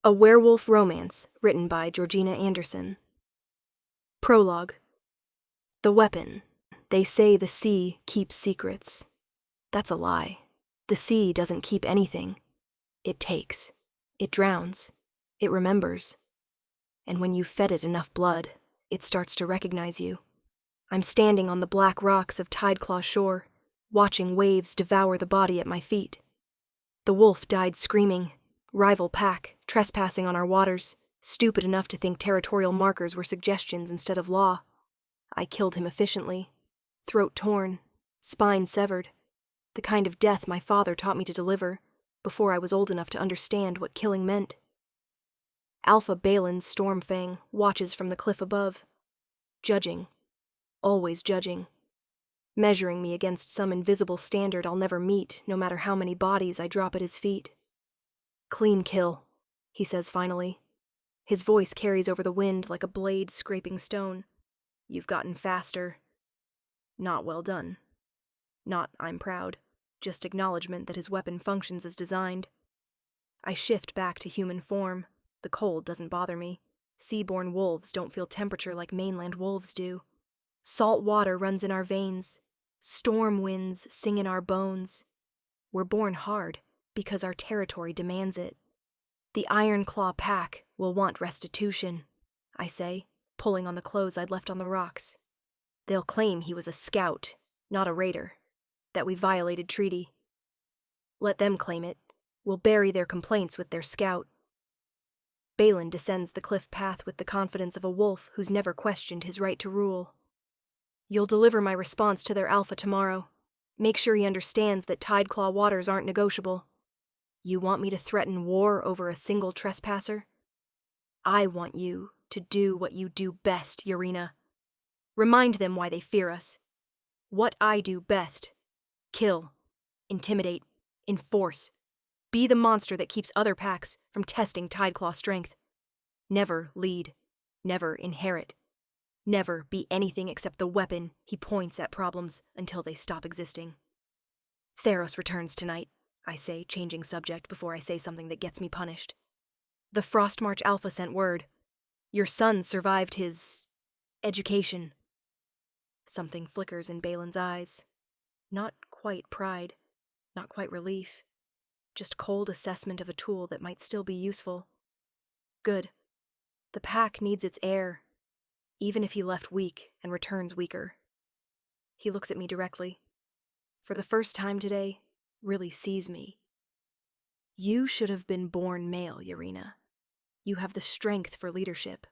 A Werewolf Romance, written by Georgina Anderson. Prologue. The weapon. They say the sea keeps secrets. That's a lie. The sea doesn't keep anything. It takes. It drowns. It remembers. And when you've fed it enough blood, it starts to recognize you. I'm standing on the black rocks of Tideclaw shore, watching waves devour the body at my feet. The wolf died screaming. Rival pack, trespassing on our waters, stupid enough to think territorial markers were suggestions instead of law. I killed him efficiently. Throat torn, spine severed. The kind of death my father taught me to deliver, before I was old enough to understand what killing meant. Alpha Yarina Stormfang watches from the cliff above. Judging. Always judging. Measuring me against some invisible standard I'll never meet, no matter how many bodies I drop at his feet. "Clean kill," he says finally. His voice carries over the wind like a blade scraping stone. "You've gotten faster." Not well done. Not "I'm proud," just acknowledgement that his weapon functions as designed. I shift back to human form. The cold doesn't bother me. Seaborne wolves don't feel temperature like mainland wolves do. Salt water runs in our veins. Storm winds sing in our bones. We're born hard, because our territory demands it. The Tideclaw Pack will want restitution, I say, pulling on the clothes I'd left on the rocks. They'll claim he was a scout, not a raider, that we violated treaty. Let them claim it. We'll bury their complaints with their scout. Balin descends the cliff path with the confidence of a wolf who's never questioned his right to rule. "You'll deliver my response to their alpha tomorrow. Make sure he understands that Tideclaw waters aren't negotiable. You want me to threaten war over a single trespasser? I want you to do what you do best, Yarina. Remind them why they fear us. What I do best. Kill. Intimidate. Enforce. Be the monster that keeps other packs from testing Tideclaw strength. Never lead. Never inherit. Never be anything except the weapon he points at problems until they stop existing." "Theros returns tonight," I say, changing subject before I say something that gets me punished. "The Frostmarch Alpha sent word. Your son survived his education." Something flickers in Balin's eyes. Not quite pride, not quite relief. Just cold assessment of a tool that might still be useful. Good. The pack needs its heir, even if he left weak and returns weaker. He looks at me directly. For the first time today, really sees me. "You should have been born male, Yarina. You have the strength for leadership,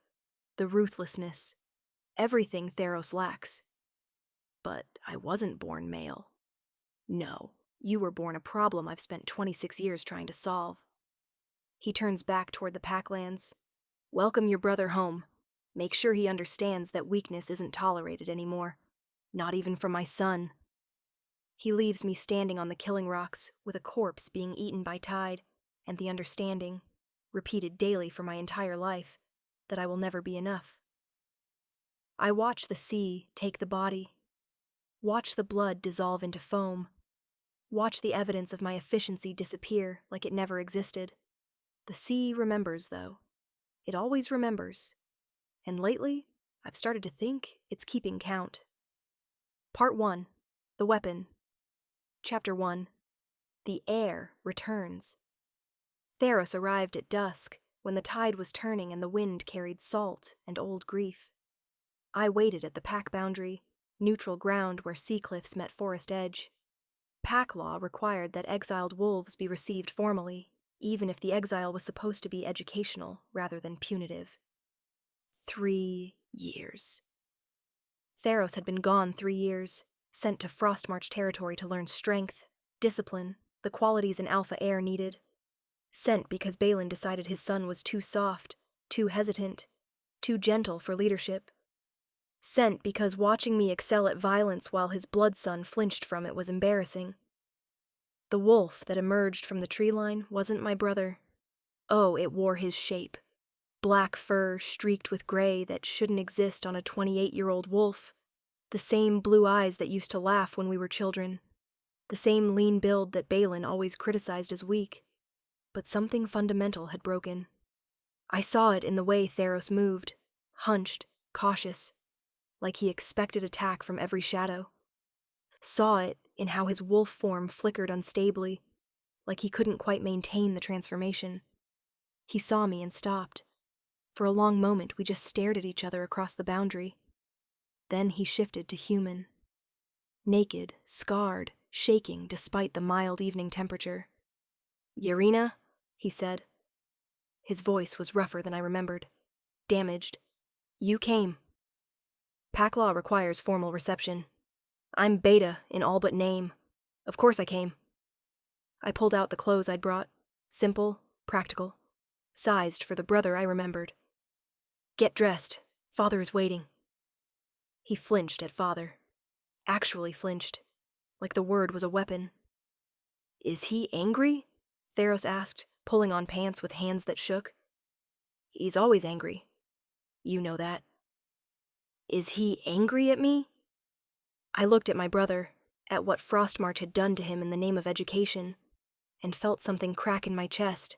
the ruthlessness, everything Theros lacks. But I wasn't born male. No, you were born a problem I've spent 26 years trying to solve." He turns back toward the Packlands. "Welcome your brother home. Make sure he understands that weakness isn't tolerated anymore. Not even from my son." He leaves me standing on the killing rocks with a corpse being eaten by tide, and the understanding, repeated daily for my entire life, that I will never be enough. I watch the sea take the body. Watch the blood dissolve into foam. Watch the evidence of my efficiency disappear like it never existed. The sea remembers, though. It always remembers. And lately, I've started to think it's keeping count. Part 1. The Weapon. Chapter 1. The Heir Returns. Theros arrived at dusk, when the tide was turning and the wind carried salt and old grief. I waited at the pack boundary, neutral ground where sea cliffs met forest edge. Pack law required that exiled wolves be received formally, even if the exile was supposed to be educational rather than punitive. 3 years. Theros had been gone 3 years, sent to Frostmarch territory to learn strength, discipline, the qualities an alpha heir needed. Sent because Balin decided his son was too soft, too hesitant, too gentle for leadership. Sent because watching me excel at violence while his blood son flinched from it was embarrassing. The wolf that emerged from the tree line wasn't my brother. Oh, it wore his shape. Black fur streaked with gray that shouldn't exist on a 28-year-old wolf. The same blue eyes that used to laugh when we were children. The same lean build that Balin always criticized as weak. But something fundamental had broken. I saw it in the way Theros moved, hunched, cautious, like he expected attack from every shadow. Saw it in how his wolf form flickered unstably, like he couldn't quite maintain the transformation. He saw me and stopped. For a long moment, we just stared at each other across the boundary. Then he shifted to human. Naked, scarred, shaking despite the mild evening temperature. "Yarina," he said. His voice was rougher than I remembered. Damaged. "You came. Pack law requires formal reception. I'm Beta in all but name. Of course I came." I pulled out the clothes I'd brought. Simple, practical. Sized for the brother I remembered. "Get dressed. Father is waiting." He flinched at father. Actually flinched. Like the word was a weapon. "Is he angry?" Theros asked, pulling on pants with hands that shook. "He's always angry. You know that." "Is he angry at me?" I looked at my brother, at what Frostmarch had done to him in the name of education, and felt something crack in my chest.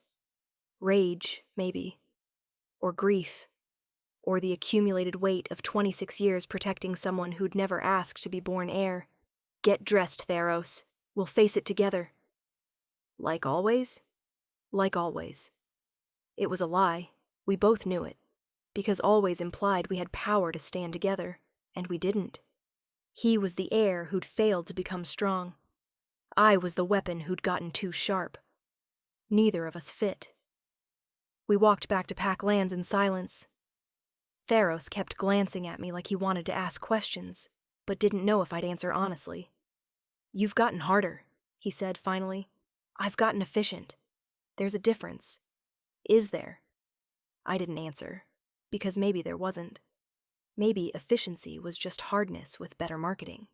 Rage, maybe. Or grief. Or the accumulated weight of 26 years protecting someone who'd never asked to be born heir. "Get dressed, Theros. We'll face it together." Like always? Like always. It was a lie. We both knew it. Because always implied we had power to stand together, and we didn't. He was the heir who'd failed to become strong. I was the weapon who'd gotten too sharp. Neither of us fit. We walked back to Pack Lands in silence. Theros kept glancing at me like he wanted to ask questions, but didn't know if I'd answer honestly. "You've gotten harder," he said finally. "I've gotten efficient. There's a difference. Is there?" I didn't answer, because maybe there wasn't. Maybe efficiency was just hardness with better marketing.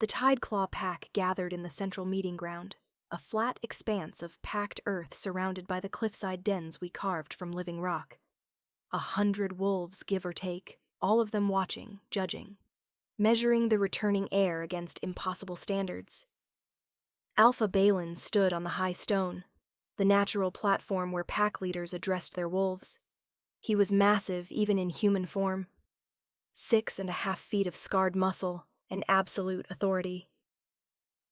The Tideclaw Pack gathered in the central meeting ground, a flat expanse of packed earth surrounded by the cliffside dens we carved from living rock. 100 wolves, give or take, all of them watching, judging, measuring the returning heir against impossible standards. Alpha Balin stood on the high stone, the natural platform where pack leaders addressed their wolves. He was massive even in human form. 6.5 feet of scarred muscle and absolute authority.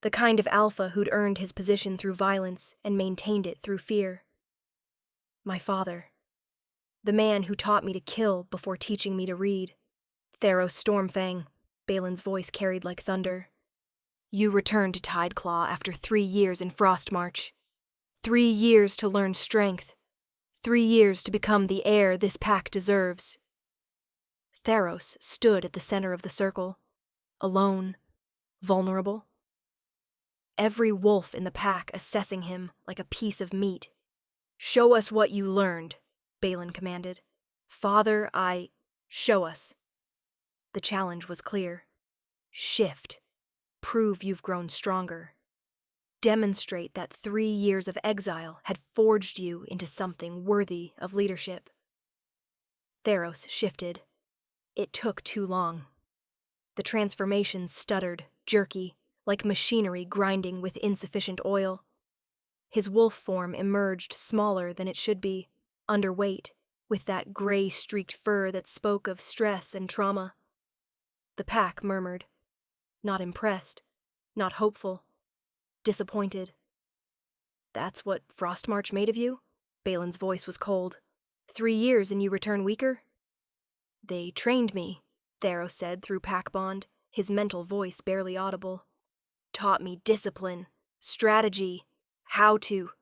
The kind of alpha who'd earned his position through violence and maintained it through fear. My father. The man who taught me to kill before teaching me to read. Theros Stormfang, Balin's voice carried like thunder. "You returned to Tideclaw after 3 years in Frostmarch. 3 years to learn strength. 3 years to become the heir this pack deserves." Theros stood at the center of the circle, alone, vulnerable. Every wolf in the pack assessing him like a piece of meat. "Show us what you learned," Balin commanded. "Father, show us." The challenge was clear. Shift. Prove you've grown stronger. Demonstrate that 3 years of exile had forged you into something worthy of leadership. Theros shifted. It took too long. The transformation stuttered, jerky, like machinery grinding with insufficient oil. His wolf form emerged smaller than it should be, underweight, with that gray-streaked fur that spoke of stress and trauma. The pack murmured. Not impressed, not hopeful, disappointed. "That's what Frostmarch made of you?" Balin's voice was cold. 3 years and you return weaker?" "They trained me," Theros said through pack bond, his mental voice barely audible. "Taught me discipline, strategy, how to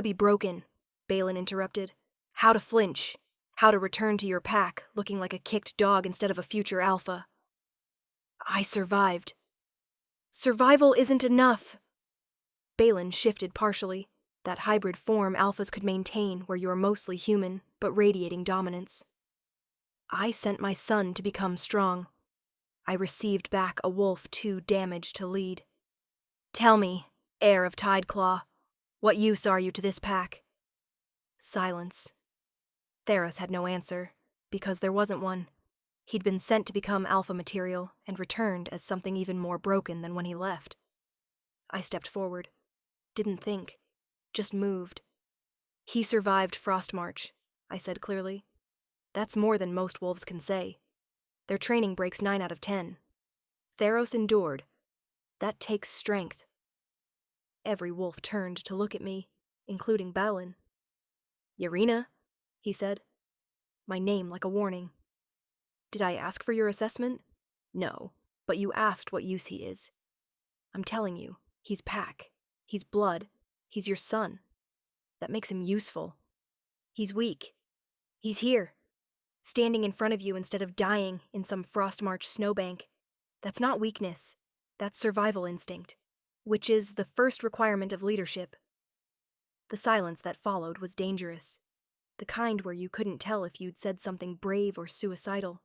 be broken," Balin interrupted. "How to flinch, how to return to your pack looking like a kicked dog instead of a future alpha." "I survived." "Survival isn't enough." Balin shifted partially, that hybrid form alphas could maintain where you're mostly human, but radiating dominance. "I sent my son to become strong. I received back a wolf too damaged to lead. Tell me, heir of Tideclaw, what use are you to this pack?" Silence. Theros had no answer, because there wasn't one. He'd been sent to become alpha material and returned as something even more broken than when he left. I stepped forward. Didn't think. Just moved. He survived Frost March, I said clearly. That's more than most wolves can say. Their training breaks 9 out of 10. Theros endured. That takes strength. Every wolf turned to look at me, including Balin. Yarina, he said. My name like a warning. Did I ask for your assessment? No, but you asked what use he is. I'm telling you, he's Pack. He's blood. He's your son. That makes him useful. He's weak. He's here, standing in front of you instead of dying in some Frostmarch snowbank. That's not weakness. That's survival instinct, which is the first requirement of leadership. The silence that followed was dangerous, the kind where you couldn't tell if you'd said something brave or suicidal.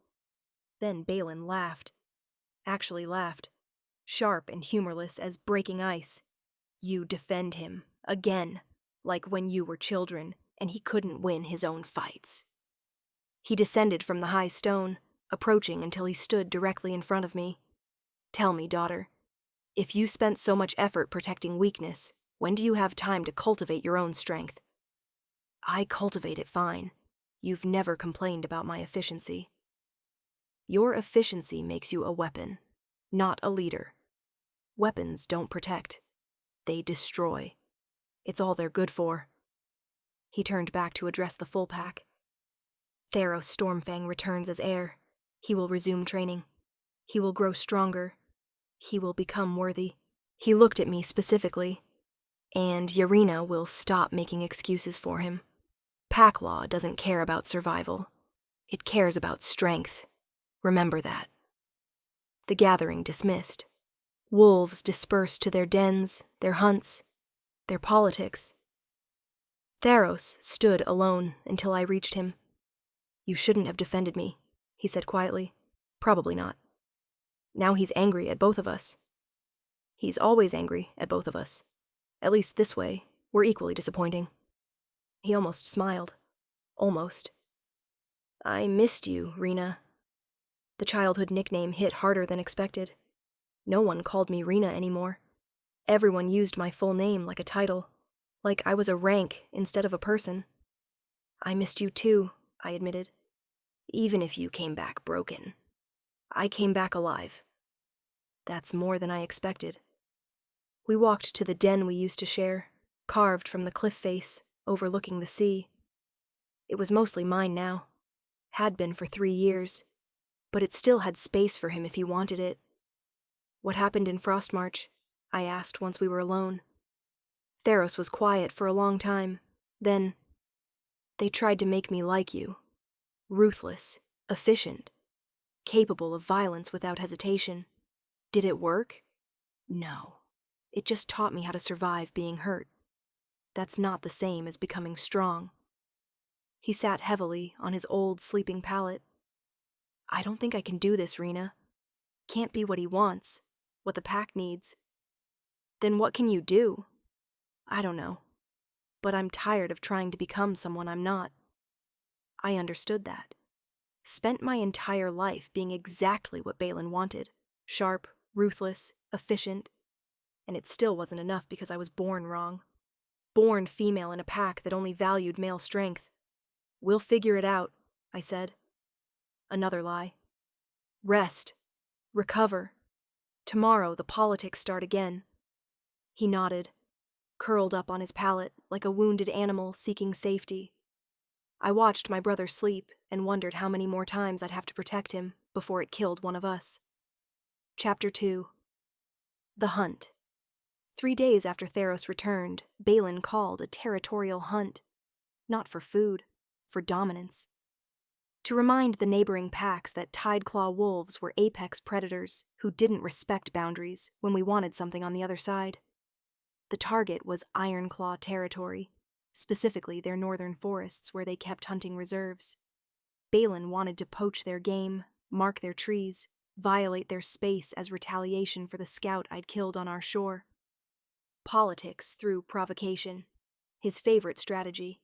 Then Balin laughed. Actually laughed. Sharp and humorless as breaking ice. You defend him, again, like when you were children and he couldn't win his own fights. He descended from the high stone, approaching until he stood directly in front of me. Tell me, daughter, if you spent so much effort protecting weakness, when do you have time to cultivate your own strength? I cultivate it fine. You've never complained about my efficiency. Your efficiency makes you a weapon, not a leader. Weapons don't protect. They destroy. It's all they're good for. He turned back to address the full pack. Theros Stormfang returns as heir. He will resume training. He will grow stronger. He will become worthy. He looked at me specifically. And Yarina will stop making excuses for him. Pack law doesn't care about survival. It cares about strength. Remember that. The gathering dismissed. Wolves dispersed to their dens, their hunts, their politics. Theros stood alone until I reached him. You shouldn't have defended me, he said quietly. Probably not. Now he's angry at both of us. He's always angry at both of us. At least this way, we're equally disappointing. He almost smiled. Almost. I missed you, Rena. The childhood nickname hit harder than expected. No one called me Rena anymore. Everyone used my full name like a title, like I was a rank instead of a person. I missed you too, I admitted. Even if you came back broken. I came back alive. That's more than I expected. We walked to the den we used to share, carved from the cliff face, overlooking the sea. It was mostly mine now. Had been for 3 years. But it still had space for him if he wanted it. What happened in Frostmarch? I asked once we were alone. Theros was quiet for a long time. Then, they tried to make me like you. Ruthless, efficient, capable of violence without hesitation. Did it work? No. It just taught me how to survive being hurt. That's not the same as becoming strong. He sat heavily on his old sleeping pallet. I don't think I can do this, Rena. Can't be what he wants, what the pack needs. Then what can you do? I don't know. But I'm tired of trying to become someone I'm not. I understood that. Spent my entire life being exactly what Balin wanted. Sharp, ruthless, efficient. And it still wasn't enough because I was born wrong. Born female in a pack that only valued male strength. We'll figure it out, I said. Another lie. Rest. Recover. Tomorrow the politics start again. He nodded, curled up on his pallet like a wounded animal seeking safety. I watched my brother sleep and wondered how many more times I'd have to protect him before it killed one of us. Chapter 2. The Hunt. 3 days after Theros returned, Balin called a territorial hunt. Not for food, for dominance. To remind the neighboring packs that Tideclaw wolves were apex predators who didn't respect boundaries when we wanted something on the other side. The target was Ironclaw territory, specifically their northern forests where they kept hunting reserves. Balin wanted to poach their game, mark their trees, violate their space as retaliation for the scout I'd killed on our shore. Politics through provocation, his favorite strategy.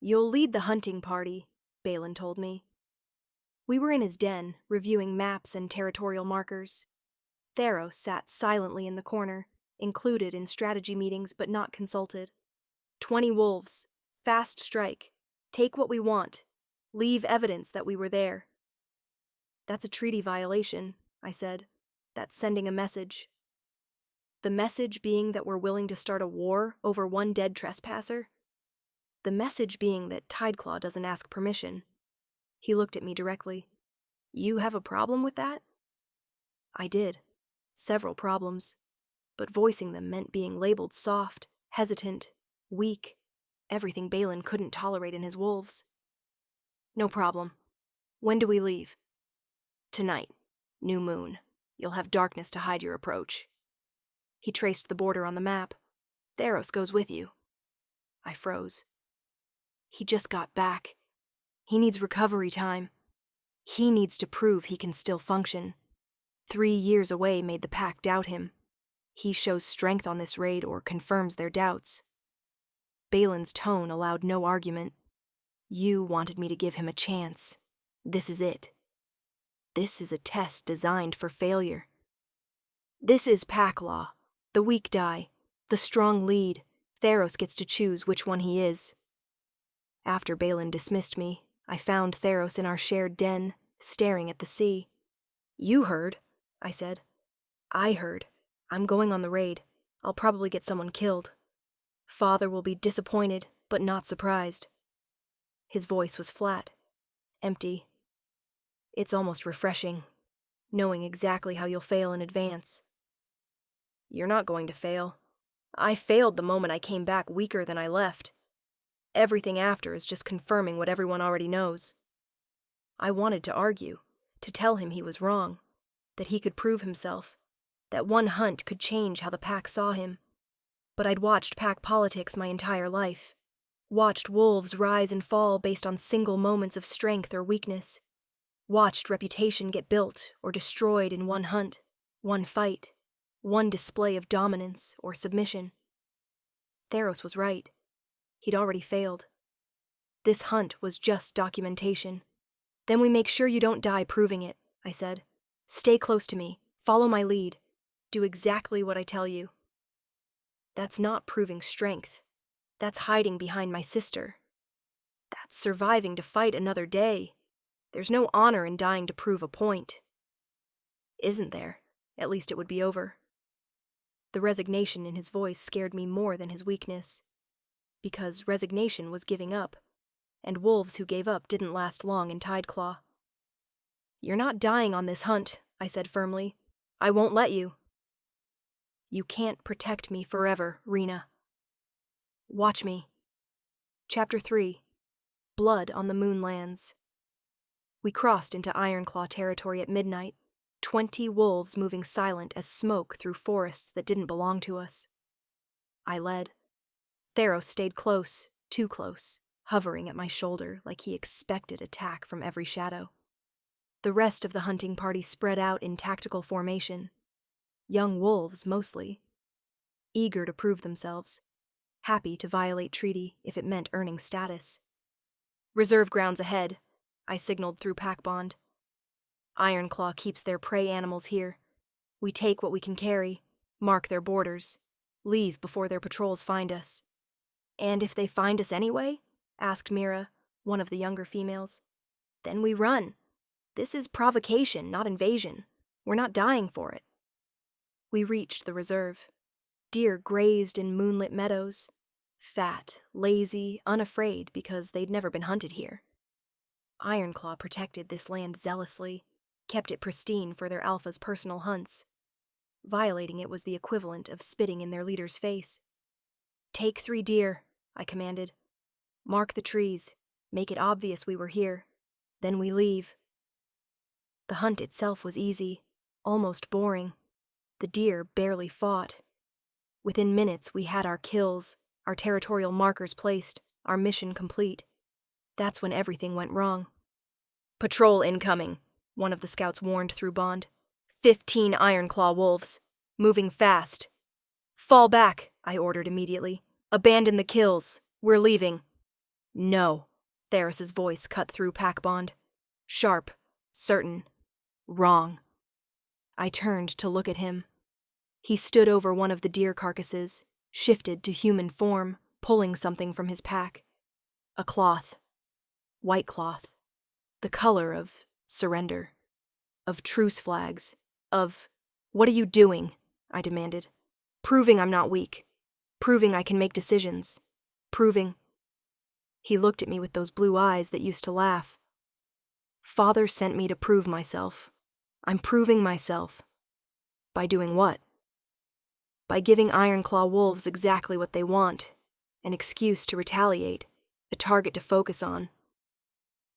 You'll lead the hunting party, Balin told me. We were in his den, reviewing maps and territorial markers. Theros sat silently in the corner, included in strategy meetings but not consulted. 20 wolves, Fast strike. Take what we want. Leave evidence that we were there. That's a treaty violation, I said. That's sending a message. The message being that we're willing to start a war over one dead trespasser? The message being that Tideclaw doesn't ask permission. He looked at me directly. You have a problem with that? I did. Several problems. But voicing them meant being labeled soft, hesitant, weak, everything Balin couldn't tolerate in his wolves. No problem. When do we leave? Tonight. New moon. You'll have darkness to hide your approach. He traced the border on the map. Theros goes with you. I froze. He just got back. He needs recovery time. He needs to prove he can still function. 3 years away made the pack doubt him. He shows strength on this raid or confirms their doubts. Balin's tone allowed no argument. You wanted me to give him a chance. This is it. This is a test designed for failure. This is pack law. The weak die. The strong lead. Theros gets to choose which one he is. After Balin dismissed me, I found Theros in our shared den, staring at the sea. You heard, I said. I heard. I'm going on the raid. I'll probably get someone killed. Father will be disappointed, but not surprised. His voice was flat, empty. It's almost refreshing, knowing exactly how you'll fail in advance. You're not going to fail. I failed the moment I came back weaker than I left. Everything after is just confirming what everyone already knows. I wanted to argue, to tell him he was wrong, that he could prove himself, that one hunt could change how the pack saw him. But I'd watched pack politics my entire life, watched wolves rise and fall based on single moments of strength or weakness, watched reputation get built or destroyed in one hunt, one fight, one display of dominance or submission. Theros was right. He'd already failed. This hunt was just documentation. Then we make sure you don't die proving it, I said. Stay close to me. Follow my lead. Do exactly what I tell you. That's not proving strength. That's hiding behind my sister. That's surviving to fight another day. There's no honor in dying to prove a point. Isn't there? At least it would be over. The resignation in his voice scared me more than his weakness. Because resignation was giving up, and wolves who gave up didn't last long in Tideclaw. You're not dying on this hunt, I said firmly. I won't let you. You can't protect me forever, Rena. Watch me. Chapter 3. Blood on the Moonlands. We crossed into Ironclaw territory at midnight, 20 wolves moving silent as smoke through forests that didn't belong to us. I led. Theros stayed close, too close, hovering at my shoulder like he expected attack from every shadow. The rest of the hunting party spread out in tactical formation. Young wolves, mostly. Eager to prove themselves. Happy to violate treaty if it meant earning status. Reserve grounds ahead, I signaled through pack bond. Ironclaw keeps their prey animals here. We take what we can carry, mark their borders, leave before their patrols find us. And if they find us anyway? Asked Mira, one of the younger females. Then we run. This is provocation, not invasion. We're not dying for it. We reached the reserve. Deer grazed in moonlit meadows. Fat, lazy, unafraid because they'd never been hunted here. Ironclaw protected this land zealously, kept it pristine for their alpha's personal hunts. Violating it was the equivalent of spitting in their leader's face. Take 3 deer, I commanded. Mark the trees, make it obvious we were here. Then we leave. The hunt itself was easy, almost boring. The deer barely fought. Within minutes we had our kills, our territorial markers placed, our mission complete. That's when everything went wrong. Patrol incoming, one of the scouts warned through bond. 15 Ironclaw wolves, moving fast. Fall back, I ordered immediately. Abandon the kills. We're leaving. No, Theros' voice cut through pack bond. Sharp, certain, wrong. I turned to look at him. He stood over one of the deer carcasses, shifted to human form, pulling something from his pack. A cloth. White cloth. The color of surrender. Of truce flags. Of, "What are you doing?" I demanded. "Proving I'm not weak. Proving I can make decisions. Proving..." He looked at me with those blue eyes that used to laugh. "Father sent me to prove myself. I'm proving myself." By doing what? By giving Ironclaw wolves exactly what they want. An excuse to retaliate. A target to focus on.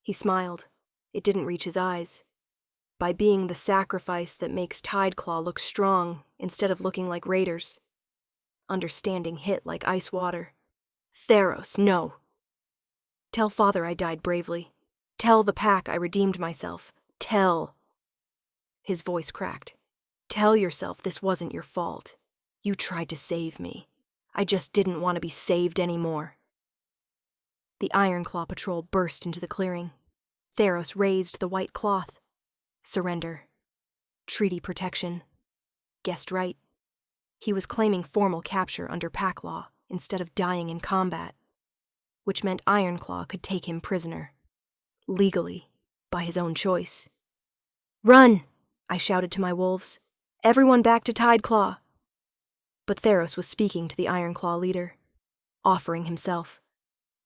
He smiled. It didn't reach his eyes. By being the sacrifice that makes Tideclaw look strong instead of looking like raiders. Understanding hit like ice water. "Theros, no. Tell Father I died bravely. Tell the pack I redeemed myself. Tell..." His voice cracked. "Tell yourself this wasn't your fault. You tried to save me. I just didn't want to be saved anymore." The Ironclaw patrol burst into the clearing. Theros raised the white cloth. Surrender. Treaty protection. Guessed right. He was claiming formal capture under pack law instead of dying in combat, which meant Ironclaw could take him prisoner. Legally, by his own choice. "Run!" I shouted to my wolves. "Everyone back to Tideclaw!" But Theros was speaking to the Ironclaw leader, offering himself,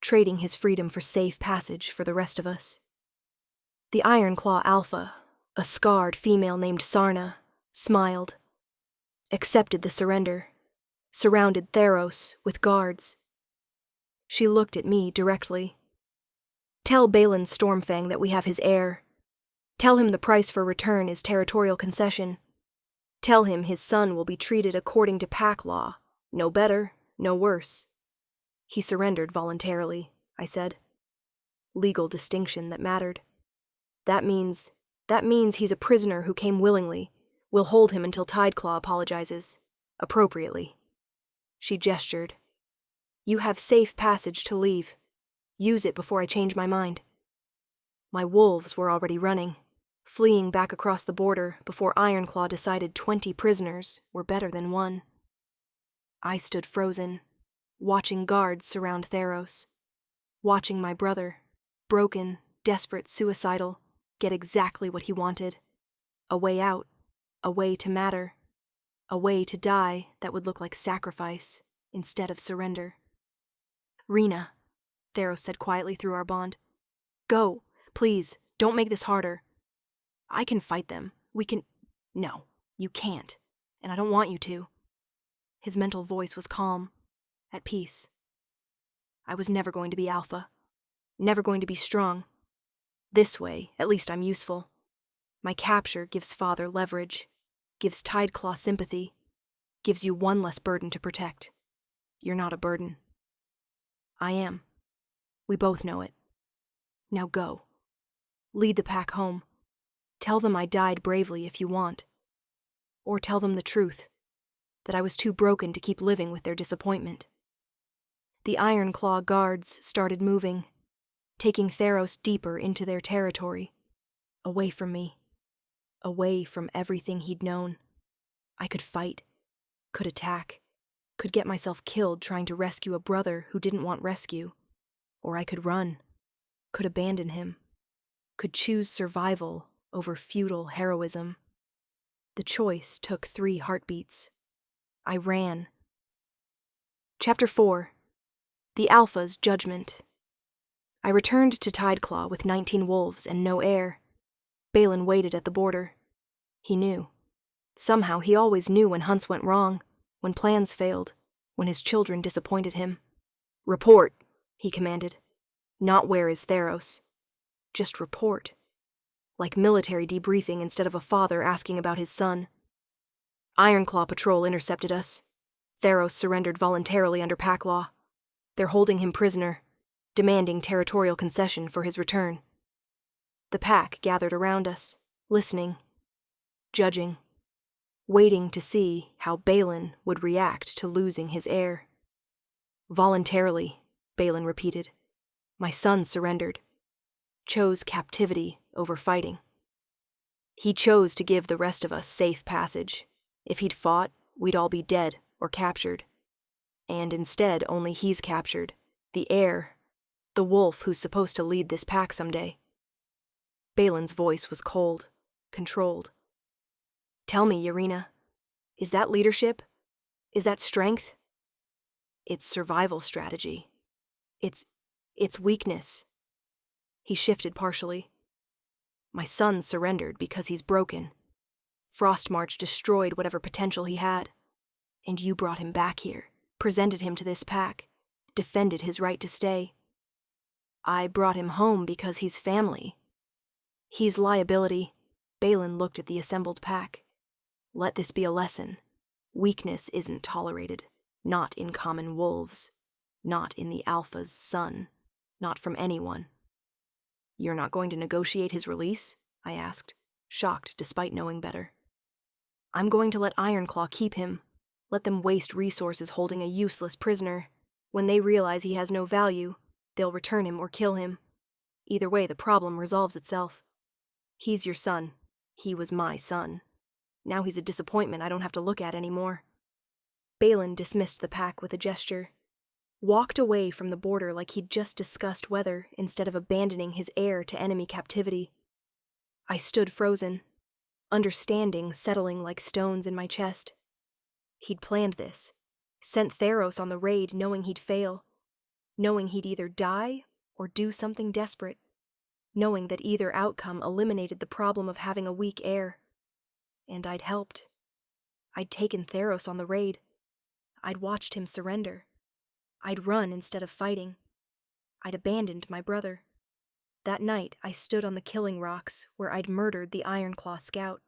trading his freedom for safe passage for the rest of us. The Ironclaw Alpha, a scarred female named Sarna, smiled, accepted the surrender, surrounded Theros with guards. She looked at me directly. "Tell Yarina Stormfang that we have his heir. Tell him the price for return is territorial concession. Tell him his son will be treated according to pack law, no better, no worse." He surrendered voluntarily, I said. Legal distinction that mattered. That means he's a prisoner who came willingly. We'll hold him until Tideclaw apologizes. Appropriately. She gestured. "You have safe passage to leave. Use it before I change my mind." My wolves were already running, fleeing back across the border before Ironclaw decided 20 prisoners were better than one. I stood frozen, watching guards surround Theros, watching my brother, broken, desperate, suicidal, get exactly what he wanted. A way out, a way to matter, a way to die that would look like sacrifice instead of surrender. "Rena," Theros said quietly through our bond. "Go, please, don't make this harder. I can fight them. We can..." "No, you can't, and I don't want you to." His mental voice was calm, at peace. I was never going to be alpha, never going to be strong. This way, at least I'm useful. My capture gives Father leverage, gives Tideclaw sympathy, gives you one less burden to protect. You're not a burden. I am. We both know it. Now go. Lead the pack home. Tell them I died bravely if you want. Or tell them the truth, that I was too broken to keep living with their disappointment." The Ironclaw guards started moving, taking Theros deeper into their territory, away from me, away from everything he'd known. I could fight, could attack, could get myself killed trying to rescue a brother who didn't want rescue, or I could run, could abandon him, could choose survival over futile heroism. The choice took 3 heartbeats. I ran. Chapter 4. The Alpha's Judgment. I returned to Tideclaw with 19 wolves and no heir. Balin waited at the border. He knew. Somehow he always knew when hunts went wrong, when plans failed, when his children disappointed him. "Report," he commanded. "Not where is Theros. Just report." Like military debriefing instead of a father asking about his son. Ironclaw patrol intercepted us. Theros surrendered voluntarily under pack law. They're holding him prisoner, demanding territorial concession for his return. The pack gathered around us, listening, judging, waiting to see how Balin would react to losing his heir. "Voluntarily," Balin repeated. "My son surrendered. Chose captivity over fighting. He chose to give the rest of us safe passage. If he'd fought, we'd all be dead or captured. And instead only he's captured, the heir, The wolf who's supposed to lead this pack someday. Balin's voice was cold, controlled. Tell me, Yarina, is that leadership? Is that strength? It's survival strategy. It's weakness. He shifted partially. My son surrendered because he's broken. Frostmarch destroyed whatever potential he had. And you brought him back here, presented him to this pack, defended his right to stay. I brought him home because he's family. He's liability. Balin looked at the assembled pack. Let this be a lesson. Weakness isn't tolerated. Not in common wolves. Not in the Alpha's son. Not from anyone. You're not going to negotiate his release? I asked, shocked despite knowing better. I'm going to let Ironclaw keep him. Let them waste resources holding a useless prisoner. When they realize he has no value, they'll return him or kill him. Either way, the problem resolves itself. He's your son. He was my son. Now he's a disappointment I don't have to look at anymore. Balin dismissed the pack with a gesture. Walked away from the border like he'd just discussed weather instead of abandoning his heir to enemy captivity. I stood frozen, understanding settling like stones in my chest. He'd planned this, sent Theros on the raid knowing he'd fail, knowing he'd either die or do something desperate, knowing that either outcome eliminated the problem of having a weak heir. And I'd helped. I'd taken Theros on the raid. I'd watched him surrender. I'd run instead of fighting. I'd abandoned my brother. That night, I stood on the killing rocks where I'd murdered the Ironclaw scout.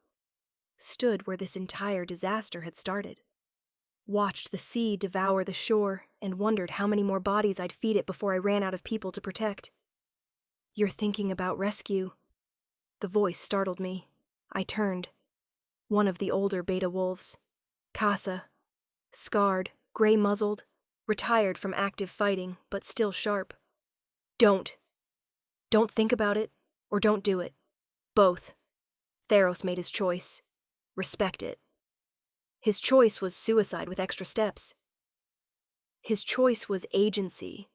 Stood where this entire disaster had started. Watched the sea devour the shore and wondered how many more bodies I'd feed it before I ran out of people to protect. You're thinking about rescue. The voice startled me. I turned. One of the older beta wolves. Casa. Scarred, gray-muzzled, retired from active fighting, but still sharp. Don't think about it, or don't do it. Both. Theros made his choice. Respect it. His choice was suicide with extra steps. His choice was agency.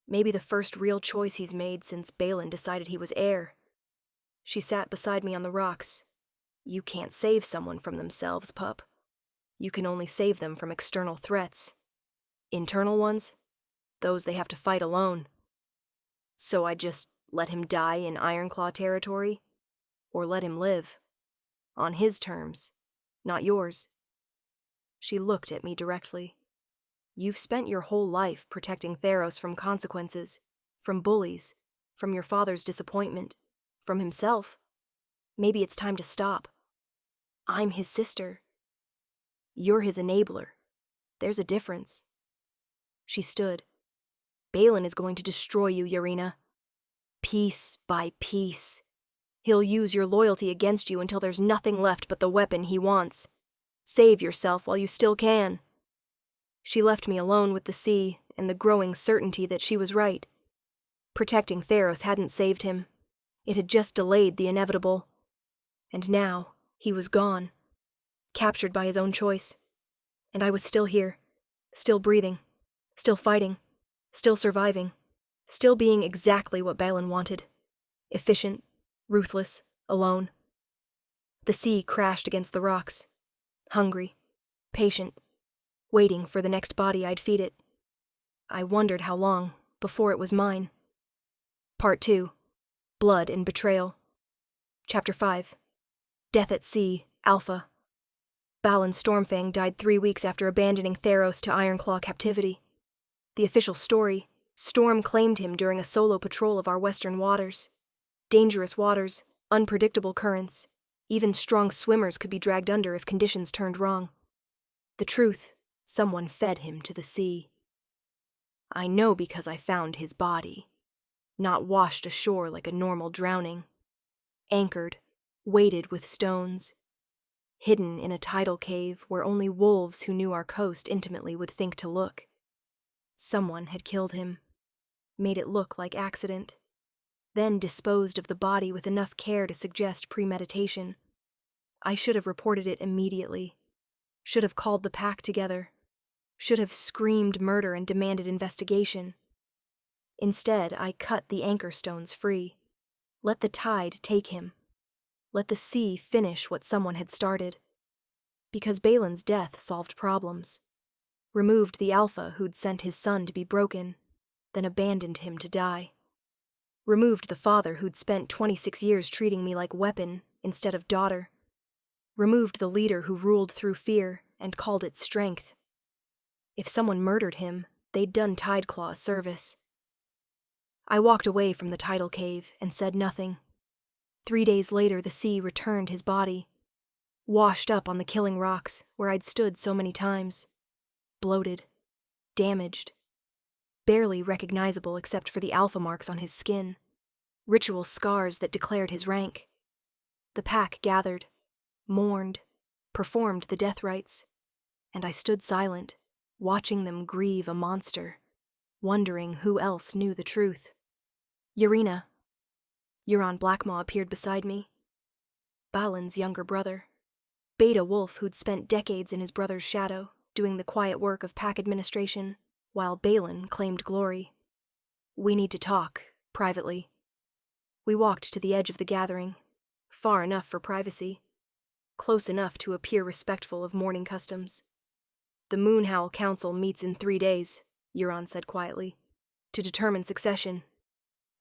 Maybe the first real choice he's made since Balin decided he was heir. She sat beside me on the rocks. You can't save someone from themselves, pup. You can only save them from external threats. Internal ones? Those they have to fight alone. So I just let him die in Ironclaw territory? Or let him live? On his terms, not yours. She looked at me directly. You've spent your whole life protecting Theros from consequences, from bullies, from your father's disappointment, from himself. Maybe it's time to stop. I'm his sister. You're his enabler. There's a difference. She stood. Balin is going to destroy you, Yarina. Piece by piece. He'll use your loyalty against you until there's nothing left but the weapon he wants. Save yourself while you still can. She left me alone with the sea and the growing certainty that she was right. Protecting Theros hadn't saved him. It had just delayed the inevitable. And now, he was gone. Captured by his own choice. And I was still here. Still breathing. Still fighting. Still surviving. Still being exactly what Balin wanted. Efficient. Ruthless. Alone. The sea crashed against the rocks. Hungry. Patient. Waiting for the next body I'd feed it. I wondered how long, before it was mine. Part 2. Blood and Betrayal. Chapter 5. Death at Sea, Alpha. Yarina Stormfang died 3 weeks after abandoning Theros to Ironclaw captivity. The official story, Storm claimed him during a solo patrol of our western waters. Dangerous waters, unpredictable currents. Even strong swimmers could be dragged under if conditions turned wrong. The truth, someone fed him to the sea. I know because I found his body. Not washed ashore like a normal drowning. Anchored, weighted with stones. Hidden in a tidal cave where only wolves who knew our coast intimately would think to look. Someone had killed him. Made it look like accident. Then disposed of the body with enough care to suggest premeditation. I should have reported it immediately. Should have called the pack together. Should have screamed murder and demanded investigation. Instead, I cut the anchor stones free. Let the tide take him. Let the sea finish what someone had started. Because Balin's death solved problems. Removed the alpha who'd sent his son to be broken, then abandoned him to die. Removed the father who'd spent 26 years treating me like weapon instead of daughter. Removed the leader who ruled through fear and called it strength. If someone murdered him, they'd done Tideclaw a service. I walked away from the tidal cave and said nothing. 3 days later, the sea returned his body, washed up on the killing rocks where I'd stood so many times. Bloated, damaged, barely recognizable except for the alpha marks on his skin, ritual scars that declared his rank. The pack gathered, mourned, performed the death rites, and I stood silent, watching them grieve a monster, wondering who else knew the truth. Yarina. Euron Blackmaw appeared beside me. Balin's younger brother. Beta Wolf who'd spent decades in his brother's shadow, doing the quiet work of pack administration, while Balin claimed glory. We need to talk, privately. We walked to the edge of the gathering, far enough for privacy, close enough to appear respectful of mourning customs. The Moonhowl Council meets in 3 days, Euron said quietly, to determine succession.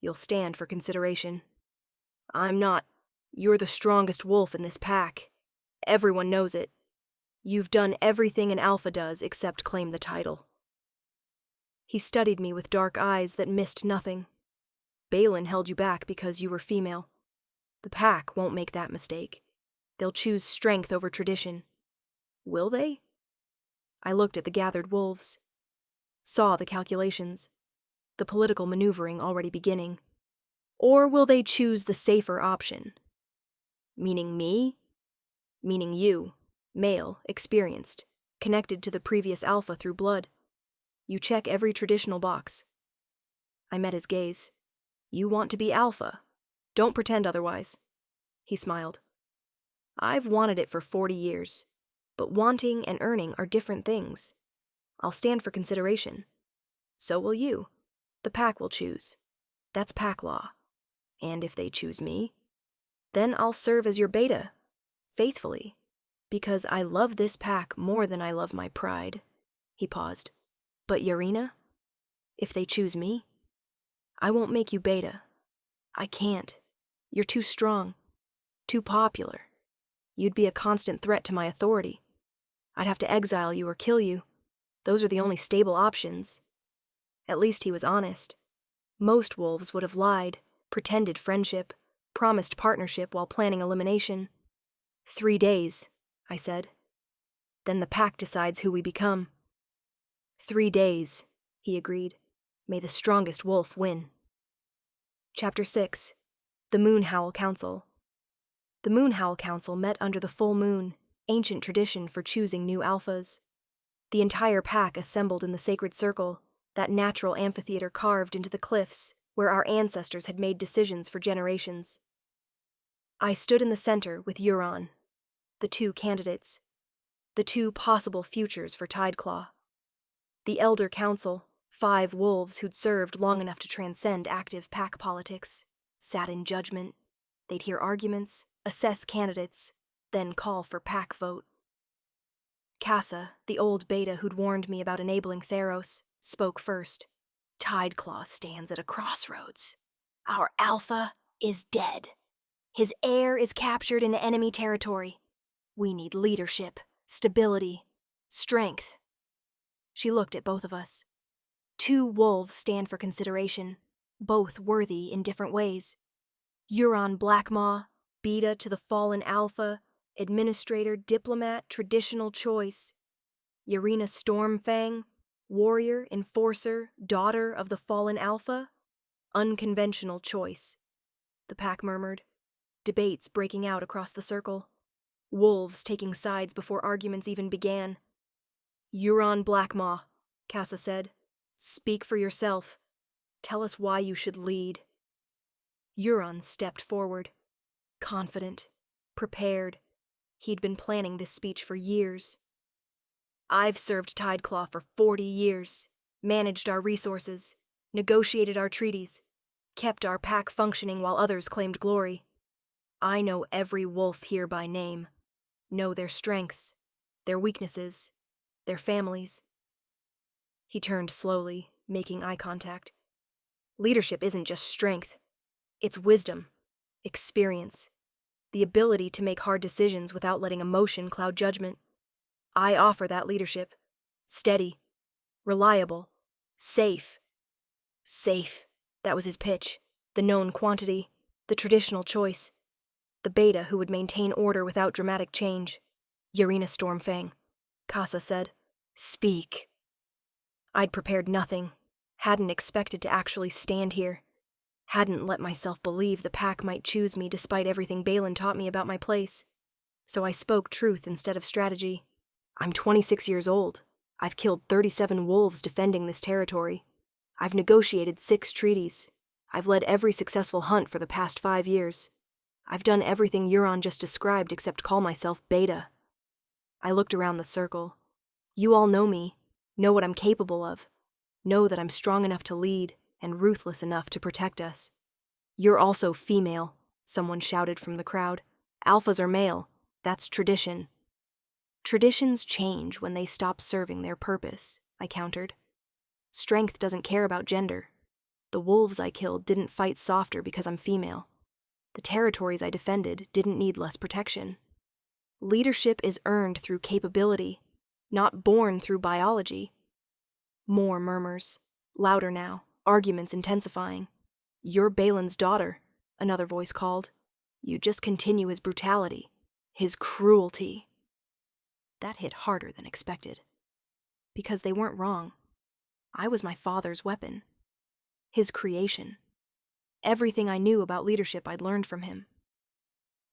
You'll stand for consideration. I'm not. You're the strongest wolf in this pack. Everyone knows it. You've done everything an alpha does except claim the title. He studied me with dark eyes that missed nothing. Balin held you back because you were female. The pack won't make that mistake. They'll choose strength over tradition. Will they? I looked at the gathered wolves. Saw the calculations. The political maneuvering already beginning. Or will they choose the safer option? Meaning me? Meaning you, male, experienced, connected to the previous alpha through blood. You check every traditional box. I met his gaze. You want to be alpha. Don't pretend otherwise. He smiled. I've wanted it for 40 years, but wanting and earning are different things. I'll stand for consideration. So will you. The pack will choose. That's pack law. And if they choose me, then I'll serve as your beta, faithfully, because I love this pack more than I love my pride. He paused. But Yarina, if they choose me, I won't make you beta. I can't. You're too strong, too popular. You'd be a constant threat to my authority. I'd have to exile you or kill you. Those are the only stable options. At least he was honest. Most wolves would have lied, pretended friendship, promised partnership while planning elimination. 3 days, I said. Then the pack decides who we become. 3 days, he agreed. May the strongest wolf win. Chapter 6. The Moonhowl Council. The Moonhowl Council met under the full moon, ancient tradition for choosing new alphas. The entire pack assembled in the sacred circle, that natural amphitheater carved into the cliffs where our ancestors had made decisions for generations. I stood in the center with Euron, the 2 candidates, the 2 possible futures for Tideclaw. The Elder Council, 5 wolves who'd served long enough to transcend active pack politics, sat in judgment. They'd hear arguments, assess candidates, then call for pack vote. Casa, the old beta who'd warned me about enabling Theros, spoke first. Tideclaw stands at a crossroads. Our alpha is dead. His heir is captured in enemy territory. We need leadership, stability, strength. She looked at both of us. 2 wolves stand for consideration, both worthy in different ways. Euron Blackmaw, beta to the fallen alpha, administrator, diplomat, traditional choice. Yarina Stormfang, warrior, enforcer, daughter of the fallen alpha, unconventional choice. The pack murmured, debates breaking out across the circle, wolves taking sides before arguments even began. Euron Blackmaw, Casa said, speak for yourself. Tell us why you should lead. Euron stepped forward, confident, prepared. He'd been planning this speech for years. I've served Tideclaw for 40 years, managed our resources, negotiated our treaties, kept our pack functioning while others claimed glory. I know every wolf here by name, know their strengths, their weaknesses, their families. He turned slowly, making eye contact. Leadership isn't just strength. It's wisdom, experience, the ability to make hard decisions without letting emotion cloud judgment. I offer that leadership. Steady, reliable, safe. Safe. That was his pitch. The known quantity, the traditional choice. The beta who would maintain order without dramatic change. Yarina Stormfang. Casa said, "Speak." I'd prepared nothing. Hadn't expected to actually stand here. Hadn't let myself believe the pack might choose me despite everything Balin taught me about my place. So I spoke truth instead of strategy. I'm 26 years old. I've killed 37 wolves defending this territory. I've negotiated 6 treaties. I've led every successful hunt for the past 5 years. I've done everything Euron just described except call myself Beta. I looked around the circle. You all know me, know what I'm capable of, know that I'm strong enough to lead and ruthless enough to protect us. You're also female, someone shouted from the crowd. Alphas are male. That's tradition. Traditions change when they stop serving their purpose, I countered. Strength doesn't care about gender. The wolves I killed didn't fight softer because I'm female. The territories I defended didn't need less protection. Leadership is earned through capability, not born through biology. More murmurs. Louder now, arguments intensifying. You're Balin's daughter, another voice called. You just continue his brutality, his cruelty. That hit harder than expected. Because they weren't wrong. I was my father's weapon. His creation. Everything I knew about leadership I'd learned from him.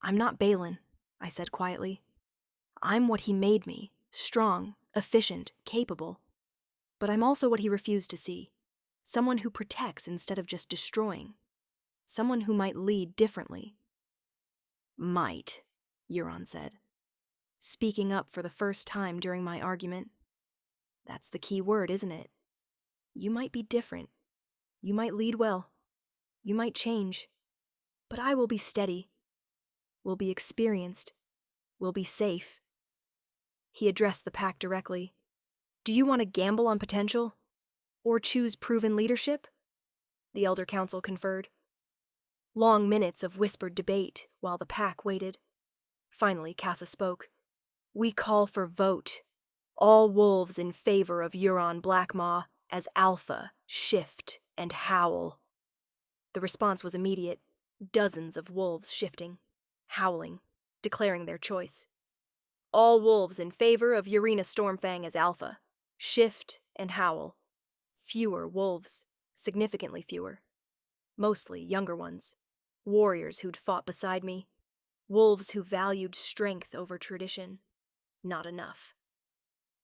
I'm not Balin, I said quietly. I'm what he made me, strong, efficient, capable. But I'm also what he refused to see. Someone who protects instead of just destroying. Someone who might lead differently. Might, Euron said, speaking up for the first time during my argument. That's the key word, isn't it? You might be different. You might lead well. You might change. But I will be steady. Will be experienced. Will be safe. He addressed the pack directly. Do you want to gamble on potential? Or choose proven leadership? The Elder Council conferred. Long minutes of whispered debate while the pack waited. Finally, Casa spoke. We call for vote. All wolves in favor of Euron Blackmaw as Alpha, Shift, and Howl. The response was immediate. Dozens of wolves shifting, howling, declaring their choice. All wolves in favor of Yarina Stormfang as Alpha, Shift, and Howl. Fewer wolves, significantly fewer. Mostly younger ones. Warriors who'd fought beside me. Wolves who valued strength over tradition. Not enough.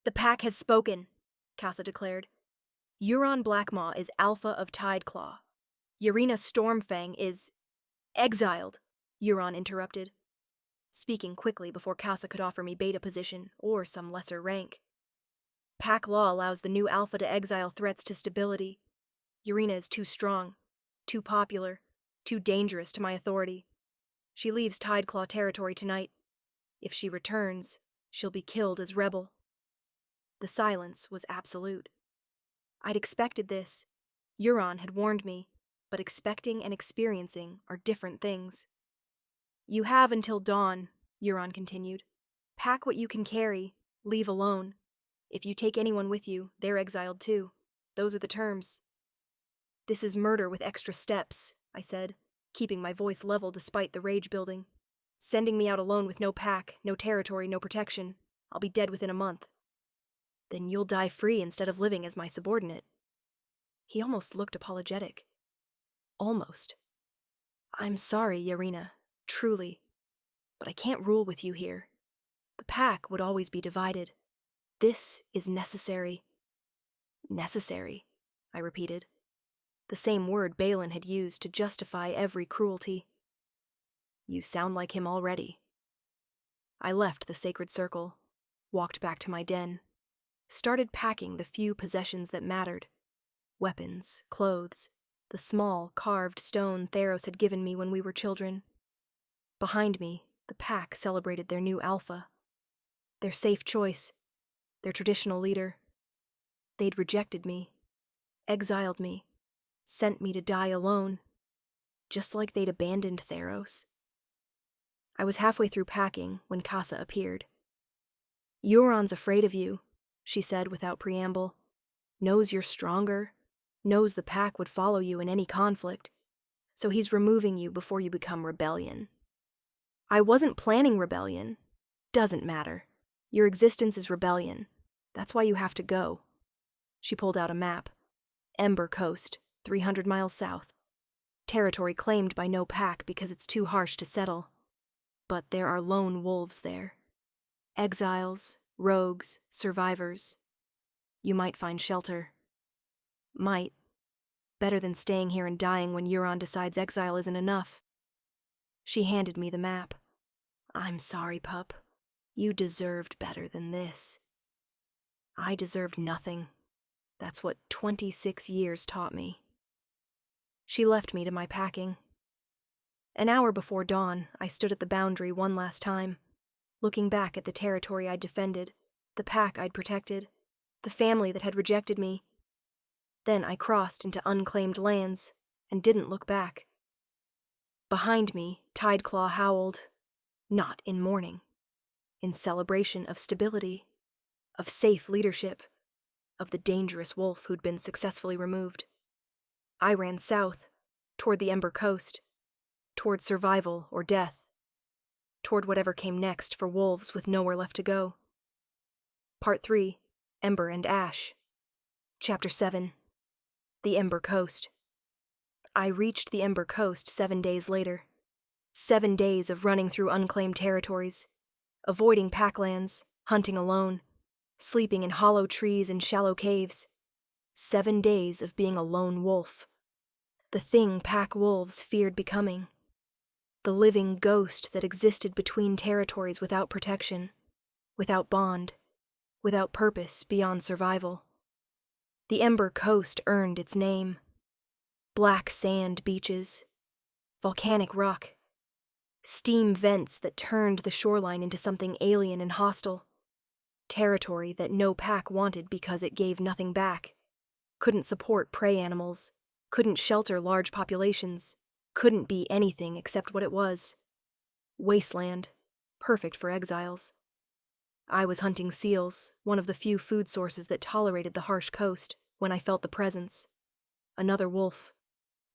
The pack has spoken, Casa declared. Euron Blackmaw is Alpha of Tideclaw. Yarina Stormfang is... Exiled, Euron interrupted, speaking quickly before Casa could offer me beta position or some lesser rank. Pack law allows the new Alpha to exile threats to stability. Yarina is too strong, too popular, too dangerous to my authority. She leaves Tideclaw territory tonight. If she returns, she'll be killed as rebel. The silence was absolute. I'd expected this. Euron had warned me, but expecting and experiencing are different things. You have until dawn, Euron continued. Pack what you can carry, leave alone. If you take anyone with you, they're exiled too. Those are the terms. This is murder with extra steps, I said, keeping my voice level despite the rage building. Sending me out alone with no pack, no territory, no protection. I'll be dead within a month. Then you'll die free instead of living as my subordinate. He almost looked apologetic. Almost. I'm sorry, Yarina, truly. But I can't rule with you here. The pack would always be divided. This is necessary. Necessary, I repeated. The same word Balin had used to justify every cruelty. You sound like him already. I left the sacred circle, walked back to my den, started packing the few possessions that mattered. Weapons, clothes, the small, carved stone Theros had given me when we were children. Behind me, the pack celebrated their new alpha. Their safe choice, their traditional leader. They'd rejected me, exiled me, sent me to die alone, just like they'd abandoned Theros. I was halfway through packing when Casa appeared. "Euron's afraid of you," she said without preamble. "Knows you're stronger, knows the pack would follow you in any conflict, so he's removing you before you become rebellion." "I wasn't planning rebellion. Doesn't matter. Your existence is rebellion. That's why you have to go." She pulled out a map. Ember Coast, 300 miles south. Territory claimed by no pack because it's too harsh to settle. But there are lone wolves there. Exiles, rogues, survivors. You might find shelter. Might. Better than staying here and dying when Euron decides exile isn't enough. She handed me the map. "I'm sorry, pup. You deserved better than this." I deserved nothing. That's what 26 years taught me. She left me to my packing. An hour before dawn, I stood at the boundary one last time, looking back at the territory I'd defended, the pack I'd protected, the family that had rejected me. Then I crossed into unclaimed lands and didn't look back. Behind me, Tideclaw howled, not in mourning, in celebration of stability, of safe leadership, of the dangerous wolf who'd been successfully removed. I ran south, toward the Ember Coast, toward survival or death, toward whatever came next for wolves with nowhere left to go. Part 3, Ember and Ash. Chapter 7, The Ember Coast. I reached the Ember Coast 7 days later. 7 days of running through unclaimed territories, avoiding packlands, hunting alone, sleeping in hollow trees and shallow caves. 7 days of being a lone wolf. The thing pack wolves feared becoming. The living ghost that existed between territories without protection, without bond, without purpose beyond survival. The Ember Coast earned its name. Black sand beaches, volcanic rock, steam vents that turned the shoreline into something alien and hostile. Territory that no pack wanted because it gave nothing back. Couldn't support prey animals, couldn't shelter large populations, couldn't be anything except what it was. Wasteland, perfect for exiles. I was hunting seals, one of the few food sources that tolerated the harsh coast, when I felt the presence. Another wolf.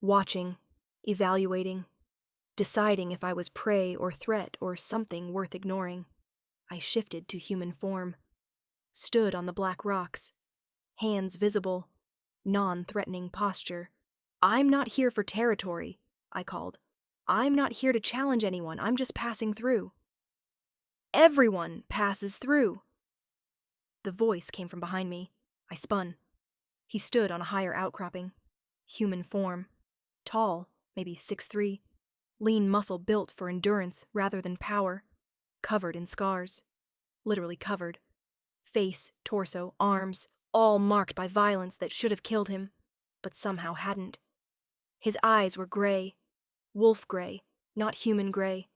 Watching, evaluating, deciding if I was prey or threat or something worth ignoring. I shifted to human form. Stood on the black rocks. Hands visible. Non-threatening posture. "I'm not here for territory," I called. "I'm not here to challenge anyone, I'm just passing through." "Everyone passes through." The voice came from behind me. I spun. He stood on a higher outcropping. Human form. Tall, maybe 6'3", lean muscle built for endurance rather than power. Covered in scars. Literally covered. Face, torso, arms, all marked by violence that should have killed him, but somehow hadn't. His eyes were gray. Wolf gray, not human gray.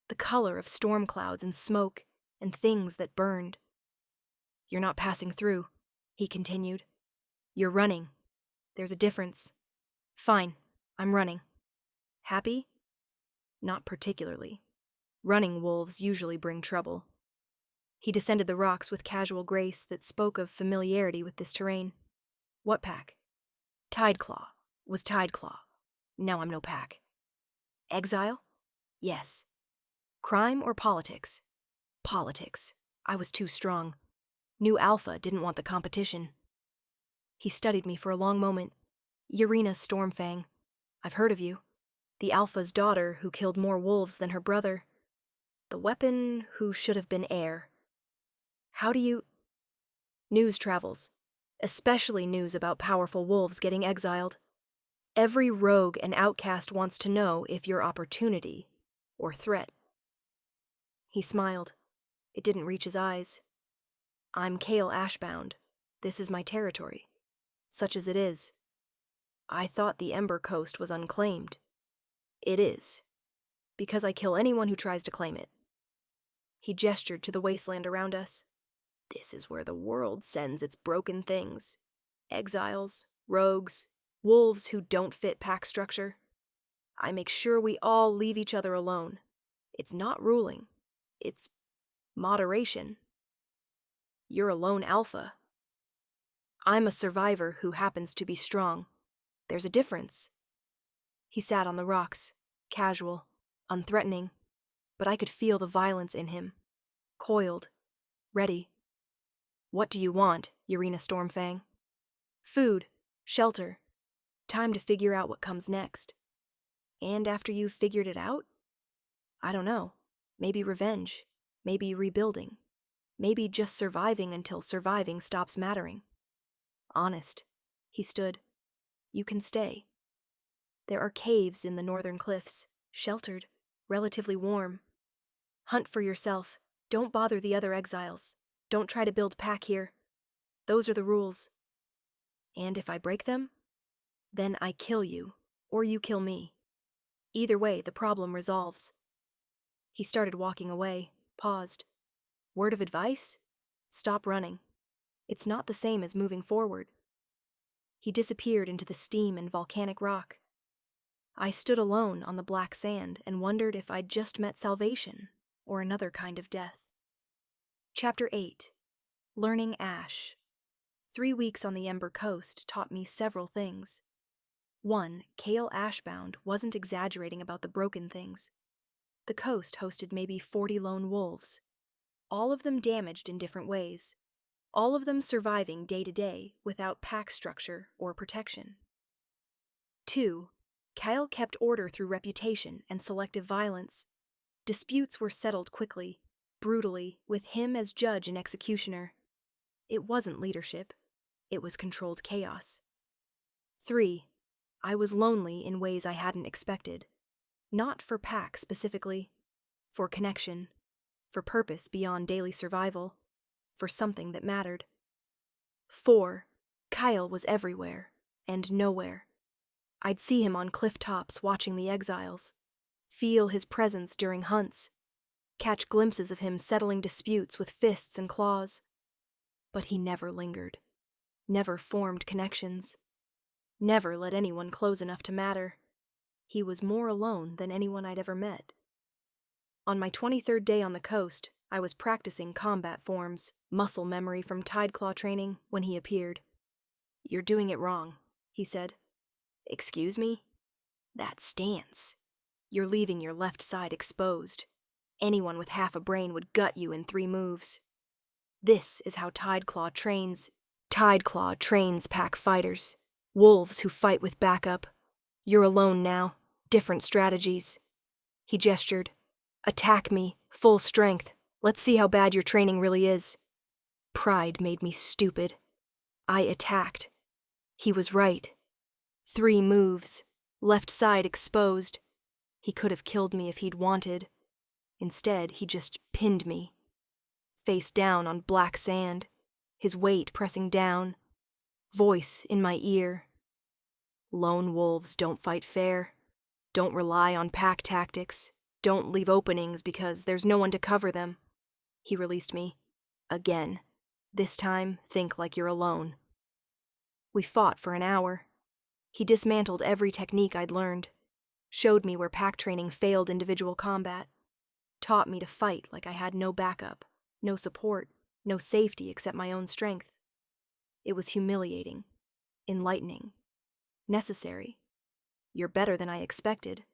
The color of storm clouds and smoke and things that burned. "You're not passing through," he continued. "You're running. There's a difference." "Fine, I'm running." "Happy?" "Not particularly. Running wolves usually bring trouble." He descended the rocks with casual grace that spoke of familiarity with this terrain. "What pack?" "Tideclaw. Was Tideclaw. Now I'm no pack." "Exile?" "Yes." "Crime or politics?" "Politics. I was too strong. New Alpha didn't want the competition." He studied me for a long moment. "Yarina Stormfang. I've heard of you. The Alpha's daughter who killed more wolves than her brother. The weapon who should have been heir. How do you—" "News travels. Especially news about powerful wolves getting exiled. Every rogue and outcast wants to know if you're opportunity or threat." He smiled. It didn't reach his eyes. "I'm Kale Ashbound. This is my territory. Such as it is. I thought the Ember Coast was unclaimed. It is, because I kill anyone who tries to claim it. He gestured to the wasteland around us. This is where the world sends its broken things. Exiles, rogues, wolves who don't fit pack structure. I make sure we all leave each other alone. It's not ruling. It's moderation. You're a lone alpha. I'm a survivor who happens to be strong. There's a difference. He sat on the rocks, casual, unthreatening, but I could feel the violence in him. Coiled, ready. What do you want, Yarina Stormfang? Food, shelter, time to figure out what comes next. And after you've figured it out? I don't know. Maybe revenge. Maybe rebuilding. Maybe just surviving until surviving stops mattering. Honest. He stood. You can stay. There are caves in the northern cliffs, sheltered, relatively warm. Hunt for yourself. Don't bother the other exiles. Don't try to build pack here. Those are the rules. And if I break them, then I kill you, or you kill me. Either way, the problem resolves. He started walking away, paused. Word of advice? Stop running. It's not the same as moving forward. He disappeared into the steam and volcanic rock. I stood alone on the black sand and wondered if I'd just met salvation or another kind of death. Chapter 8. Learning Ash. 3 weeks on the Ember Coast taught me several things. 1. Cale Ashbound wasn't exaggerating about the broken things. The coast hosted maybe 40 lone wolves, all of them damaged in different ways, all of them surviving day to day without pack structure or protection. 2. Kyle kept order through reputation and selective violence. Disputes were settled quickly, brutally, with him as judge and executioner. It wasn't leadership. It was controlled chaos. 3. I was lonely in ways I hadn't expected. Not for pack specifically. For connection. For purpose beyond daily survival. For something that mattered. 4. Kyle was everywhere and nowhere. I'd see him on cliff tops watching the exiles. Feel his presence during hunts. Catch glimpses of him settling disputes with fists and claws. But he never lingered. Never formed connections. Never let anyone close enough to matter. He was more alone than anyone I'd ever met. On my 23rd day on the coast, I was practicing combat forms, muscle memory from Tideclaw training, when he appeared. You're doing it wrong, he said. Excuse me? That stance. You're leaving your left side exposed. Anyone with half a brain would gut you in 3 moves. This is how Tideclaw trains. Tideclaw trains pack fighters. Wolves who fight with backup. You're alone now. Different strategies. He gestured. Attack me, full strength. Let's see how bad your training really is. Pride made me stupid. I attacked. He was right. 3 moves. Left side exposed. He could have killed me if he'd wanted. Instead, he just pinned me. Face down on black sand. His weight pressing down. Voice in my ear. Lone wolves don't fight fair. Don't rely on pack tactics. Don't leave openings because there's no one to cover them. He released me. Again. This time, think like you're alone. We fought for an hour. He dismantled every technique I'd learned. Showed me where pack training failed individual combat. Taught me to fight like I had no backup, no support, no safety except my own strength. It was humiliating, enlightening, necessary. You're better than I expected,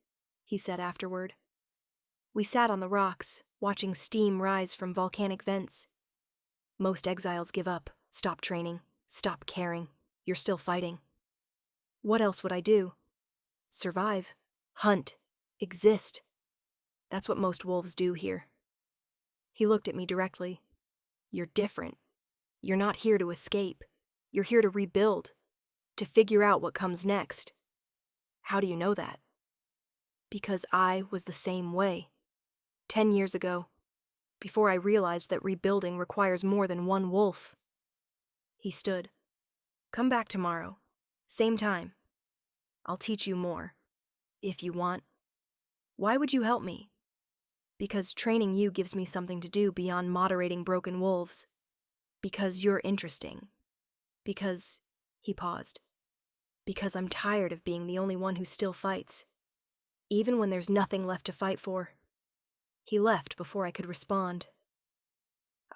he said afterward. We sat on the rocks, watching steam rise from volcanic vents. Most exiles give up, stop training, stop caring. You're still fighting. What else would I do? Survive, hunt, exist. That's what most wolves do here. He looked at me directly. You're different. You're not here to escape. You're here to rebuild, to figure out what comes next. How do you know that? Because I was the same way. 10 years ago, before I realized that rebuilding requires more than one wolf. He stood. Come back tomorrow. Same time. I'll teach you more. If you want. Why would you help me? Because training you gives me something to do beyond moderating broken wolves. Because you're interesting. Because, he paused. Because I'm tired of being the only one who still fights. Even when there's nothing left to fight for. He left before I could respond.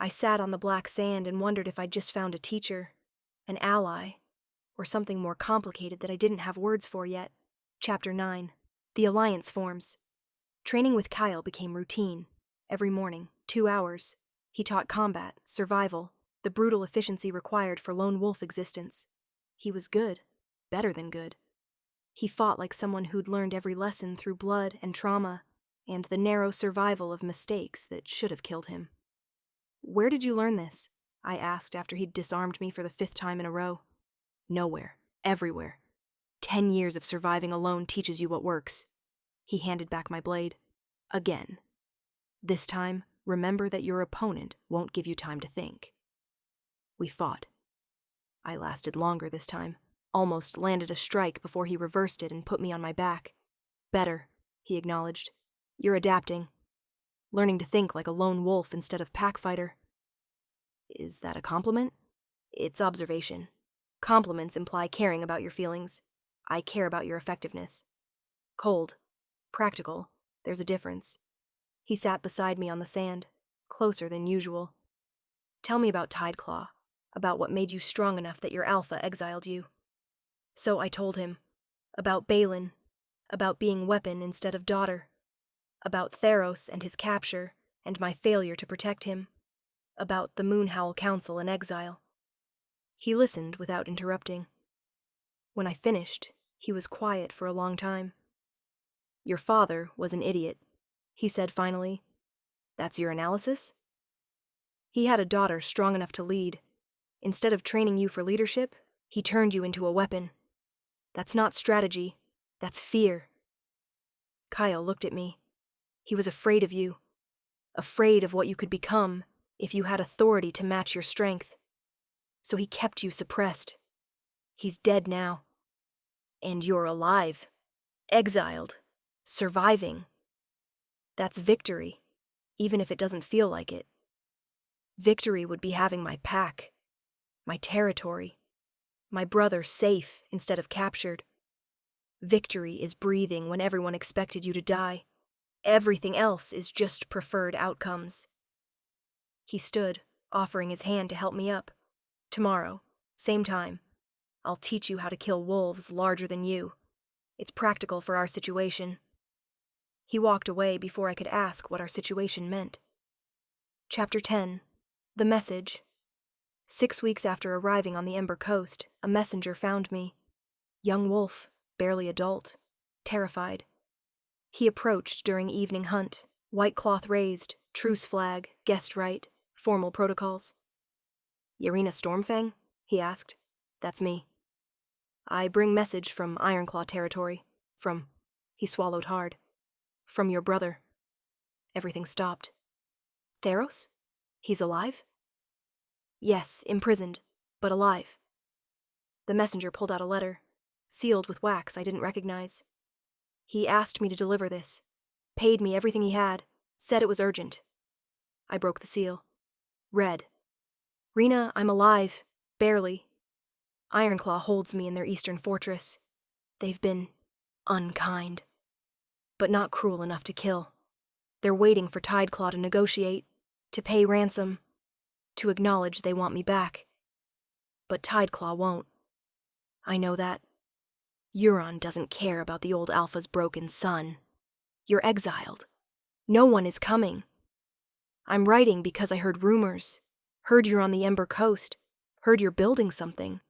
I sat on the black sand and wondered if I'd just found a teacher, an ally, or something more complicated that I didn't have words for yet. Chapter 9. The Alliance forms. Training with Kyle became routine. Every morning, 2 hours. He taught combat, survival, the brutal efficiency required for lone wolf existence. He was good. Better than good. He fought like someone who'd learned every lesson through blood and trauma, and the narrow survival of mistakes that should have killed him. Where did you learn this? I asked after he'd disarmed me for the 5th time in a row. Nowhere. Everywhere. 10 years of surviving alone teaches you what works. He handed back my blade. Again. This time, remember that your opponent won't give you time to think. We fought. I lasted longer this time. Almost landed a strike before he reversed it and put me on my back. Better, he acknowledged. You're adapting. Learning to think like a lone wolf instead of pack fighter. Is that a compliment? It's observation. Compliments imply caring about your feelings. I care about your effectiveness. Cold. Practical. There's a difference. He sat beside me on the sand, closer than usual. Tell me about Tideclaw, about what made you strong enough that your alpha exiled you. So I told him. About Balin. About being weapon instead of daughter. About Theros and his capture, and my failure to protect him. About the Moonhowl Council and exile. He listened without interrupting. When I finished, he was quiet for a long time. Your father was an idiot, he said finally. That's your analysis? He had a daughter strong enough to lead. Instead of training you for leadership, he turned you into a weapon. That's not strategy, that's fear. Kyle looked at me. He was afraid of you. Afraid of what you could become if you had authority to match your strength. So he kept you suppressed. He's dead now. And you're alive. Exiled. Surviving. That's victory, even if it doesn't feel like it. Victory would be having my pack, my territory, my brother safe instead of captured. Victory is breathing when everyone expected you to die. Everything else is just preferred outcomes. He stood, offering his hand to help me up. Tomorrow, same time, I'll teach you how to kill wolves larger than you. It's practical for our situation. He walked away before I could ask what our situation meant. Chapter 10. The Message. 6 weeks after arriving on the Ember Coast, a messenger found me. Young wolf, barely adult, terrified. He approached during evening hunt, white cloth raised, truce flag, guest right, formal protocols. Yarina Stormfang? He asked. That's me. I bring message from Ironclaw territory. He swallowed hard. From your brother. Everything stopped. Theros? He's alive? Yes, imprisoned, but alive. The messenger pulled out a letter, sealed with wax I didn't recognize. He asked me to deliver this, paid me everything he had, said it was urgent. I broke the seal. Read. Rena, I'm alive. Barely. Ironclaw holds me in their eastern fortress. They've been unkind, but not cruel enough to kill. They're waiting for Tideclaw to negotiate, to pay ransom, to acknowledge they want me back. But Tideclaw won't. I know that. Euron doesn't care about the old Alpha's broken son. You're exiled. No one is coming. I'm writing because I heard rumors, heard you're on the Ember Coast, heard you're building something,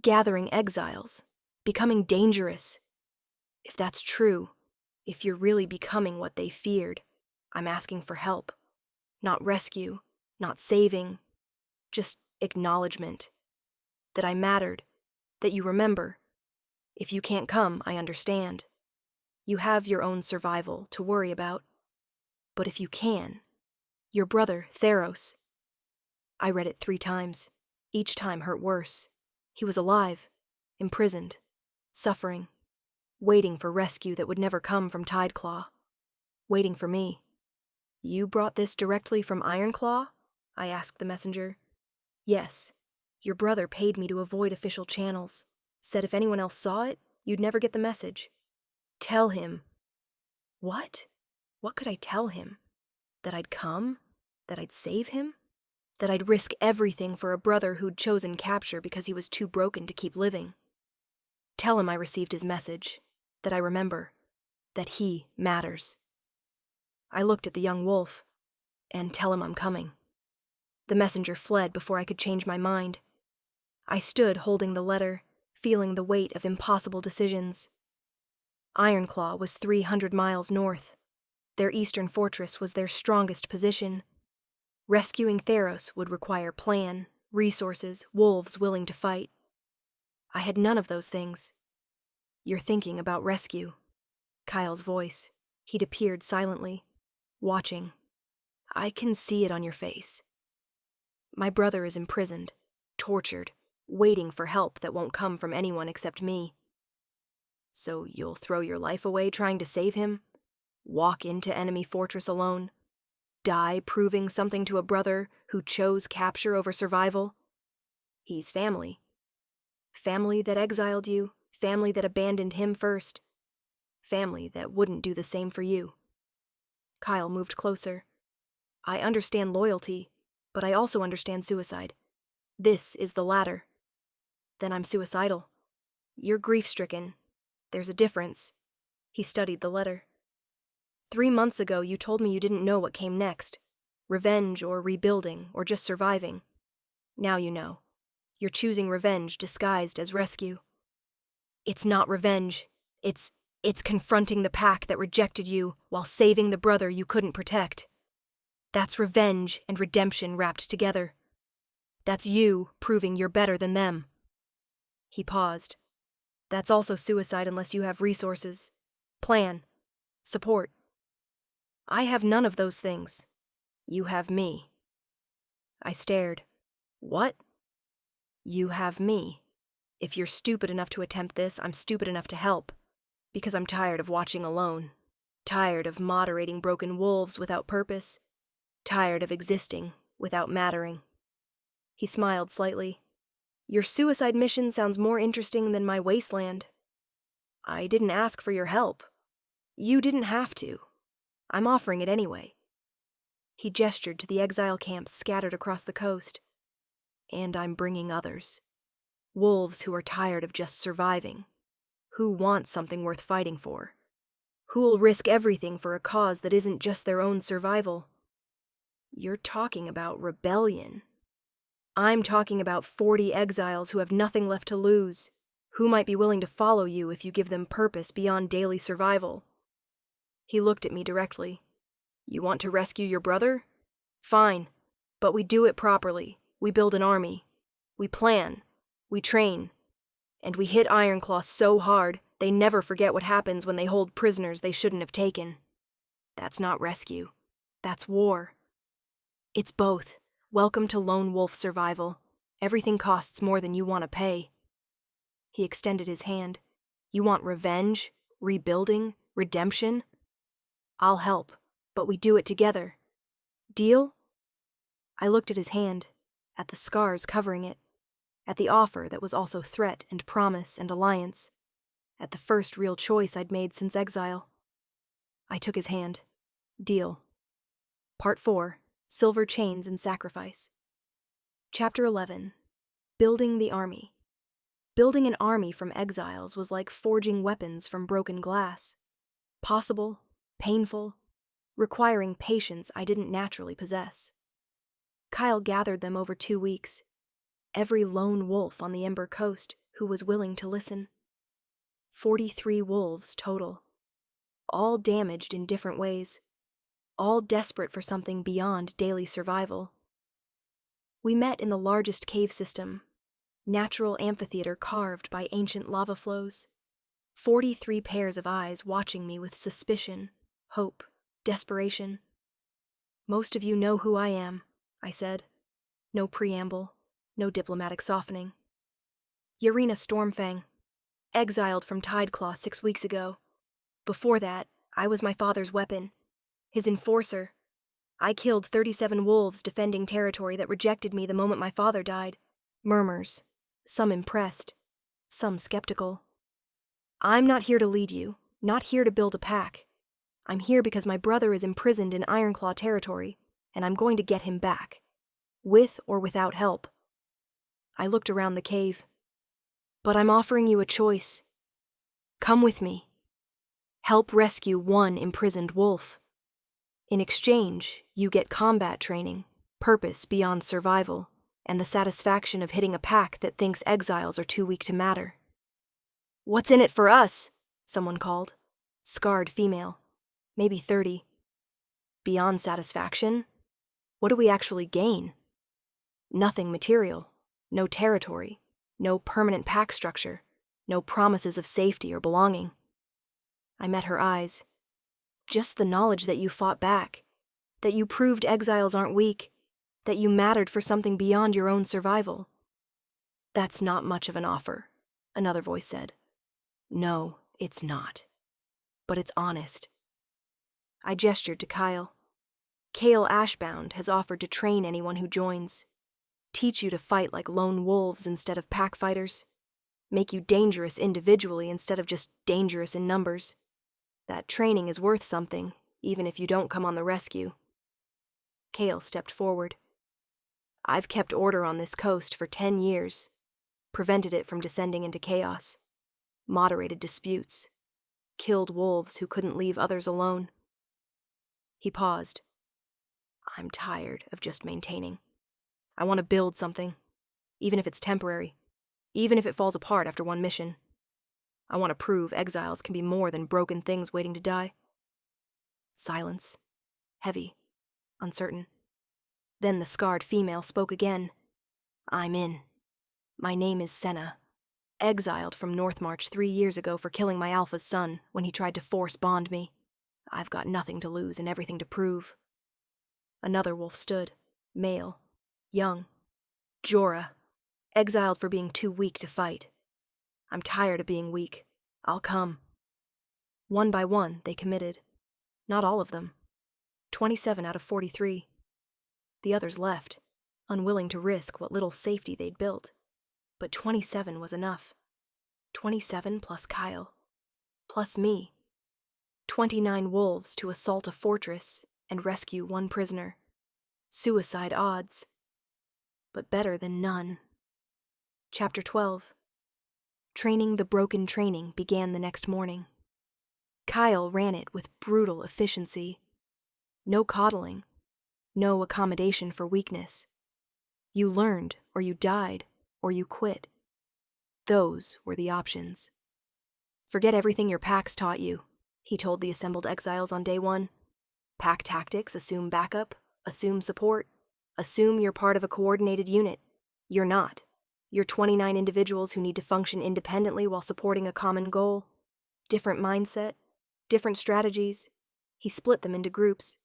gathering exiles, becoming dangerous. If that's true, if you're really becoming what they feared, I'm asking for help. Not rescue, not saving, just acknowledgement. That I mattered, that you remember. If you can't come, I understand. You have your own survival to worry about. But if you can, your brother, Theros. I read it 3 times. Each time hurt worse. He was alive, imprisoned, suffering. waiting for rescue that would never come from Tideclaw. Waiting for me. You brought this directly from Ironclaw? I asked the messenger. Yes. Your brother paid me to avoid official channels. Said if anyone else saw it, you'd never get the message. Tell him. What? What could I tell him? That I'd come? That I'd save him? That I'd risk everything for a brother who'd chosen capture because he was too broken to keep living? Tell him I received his message. That I remember. That he matters. I looked at the young wolf. And tell him I'm coming. The messenger fled before I could change my mind. I stood holding the letter, feeling the weight of impossible decisions. Ironclaw was 300 miles north. Their eastern fortress was their strongest position. Rescuing Theros would require plan, resources, wolves willing to fight. I had none of those things. You're thinking about rescue. Kyle's voice. He'd appeared silently, watching. I can see it on your face. My brother is imprisoned, tortured, waiting for help that won't come from anyone except me. So you'll throw your life away trying to save him? Walk into enemy fortress alone? Die proving something to a brother who chose capture over survival? He's family. Family that exiled you, family that abandoned him first. Family that wouldn't do the same for you. Kyle moved closer. I understand loyalty, but I also understand suicide. This is the latter. Then I'm suicidal. You're grief-stricken. There's a difference. He studied the letter. 3 months ago, you told me you didn't know what came next. Revenge or rebuilding or just surviving. Now you know. You're choosing revenge disguised as rescue. It's not revenge. It's confronting the pack that rejected you while saving the brother you couldn't protect. That's revenge and redemption wrapped together. That's you proving you're better than them. He paused. That's also suicide unless you have resources, plan, support. I have none of those things. You have me. I stared. What? You have me. If you're stupid enough to attempt this, I'm stupid enough to help. Because I'm tired of watching alone. Tired of moderating broken wolves without purpose. Tired of existing without mattering. He smiled slightly. Your suicide mission sounds more interesting than my wasteland. I didn't ask for your help. You didn't have to. I'm offering it anyway. He gestured to the exile camps scattered across the coast. And I'm bringing others. Wolves who are tired of just surviving. Who want something worth fighting for. Who'll risk everything for a cause that isn't just their own survival. You're talking about rebellion. I'm talking about 40 exiles who have nothing left to lose, who might be willing to follow you if you give them purpose beyond daily survival. He looked at me directly. You want to rescue your brother? Fine, but we do it properly. We build an army. We plan. We train. And we hit Ironclaw so hard, they never forget what happens when they hold prisoners they shouldn't have taken. That's not rescue. That's war. It's both. Welcome to lone wolf survival. Everything costs more than you want to pay. He extended his hand. You want revenge, rebuilding, redemption? I'll help, but we do it together. Deal? I looked at his hand, at the scars covering it, at the offer that was also threat and promise and alliance, at the first real choice I'd made since exile. I took his hand. Deal. Part 4. Silver Chains and Sacrifice. Chapter 11. Building the Army. Building an army from exiles was like forging weapons from broken glass. Possible, painful, requiring patience I didn't naturally possess. Kyle gathered them over 2 weeks. Every lone wolf on the Ember Coast who was willing to listen. 43 wolves total. All damaged in different ways. All desperate for something beyond daily survival. We met in the largest cave system, natural amphitheater carved by ancient lava flows. 43 pairs of eyes watching me with suspicion, hope, desperation. Most of you know who I am, I said. No preamble, no diplomatic softening. Yarina Stormfang, exiled from Tideclaw 6 weeks ago. Before that, I was my father's weapon, his enforcer. I killed 37 wolves defending territory that rejected me the moment my father died. Murmurs, some impressed, some skeptical. I'm not here to lead you, not here to build a pack. I'm here because my brother is imprisoned in Ironclaw territory, and I'm going to get him back, with or without help. I looked around the cave. But I'm offering you a choice. Come with me. Help rescue one imprisoned wolf. In exchange, you get combat training, purpose beyond survival, and the satisfaction of hitting a pack that thinks exiles are too weak to matter. What's in it for us? Someone called. Scarred female. Maybe 30. Beyond satisfaction? What do we actually gain? Nothing material. No territory. No permanent pack structure. No promises of safety or belonging. I met her eyes. Just the knowledge that you fought back. That you proved exiles aren't weak. That you mattered for something beyond your own survival. That's not much of an offer, another voice said. No, it's not. But it's honest. I gestured to Kyle. Kale Ashbound has offered to train anyone who joins. Teach you to fight like lone wolves instead of pack fighters. Make you dangerous individually instead of just dangerous in numbers. That training is worth something, even if you don't come on the rescue. Kale stepped forward. I've kept order on this coast for 10 years. Prevented it from descending into chaos. Moderated disputes. Killed wolves who couldn't leave others alone. He paused. I'm tired of just maintaining. I want to build something, even if it's temporary, even if it falls apart after one mission. I want to prove exiles can be more than broken things waiting to die. Silence. Heavy. Uncertain. Then the scarred female spoke again. I'm in. My name is Senna. Exiled from Northmarch 3 years ago for killing my alpha's son when he tried to force bond me. I've got nothing to lose and everything to prove. Another wolf stood. Male. Young. Jorah. Exiled for being too weak to fight. I'm tired of being weak. I'll come. One by one, they committed. Not all of them. 27 out of 43. The others left, unwilling to risk what little safety they'd built. But 27 was enough. 27 plus Kyle. Plus me. 29 wolves to assault a fortress and rescue one prisoner. Suicide odds. But better than none. Chapter 12. Training the broken training began the next morning. Kyle ran it with brutal efficiency. No coddling. No accommodation for weakness. You learned, or you died, or you quit. Those were the options. Forget everything your packs taught you, he told the assembled exiles on day 1. Pack tactics assume backup, assume support, assume you're part of a coordinated unit. You're not. You're 29 individuals who need to function independently while supporting a common goal. Different mindset, different strategies. He split them into groups.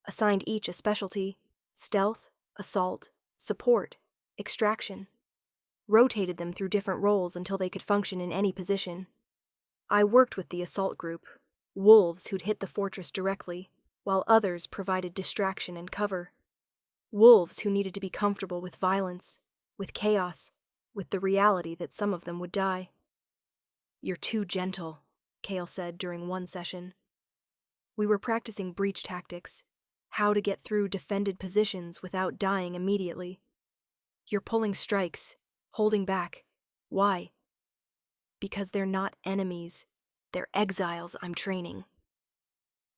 Assigned each a specialty: stealth, assault, support, extraction. Rotated them through different roles until they could function in any position. I worked with the assault group, wolves who'd hit the fortress directly, while others provided distraction and cover. Wolves who needed to be comfortable with violence, with chaos, with the reality that some of them would die. You're too gentle, Kale said during one session. We were practicing breach tactics, how to get through defended positions without dying immediately. You're pulling strikes, holding back. Why? Because they're not enemies. They're exiles I'm training.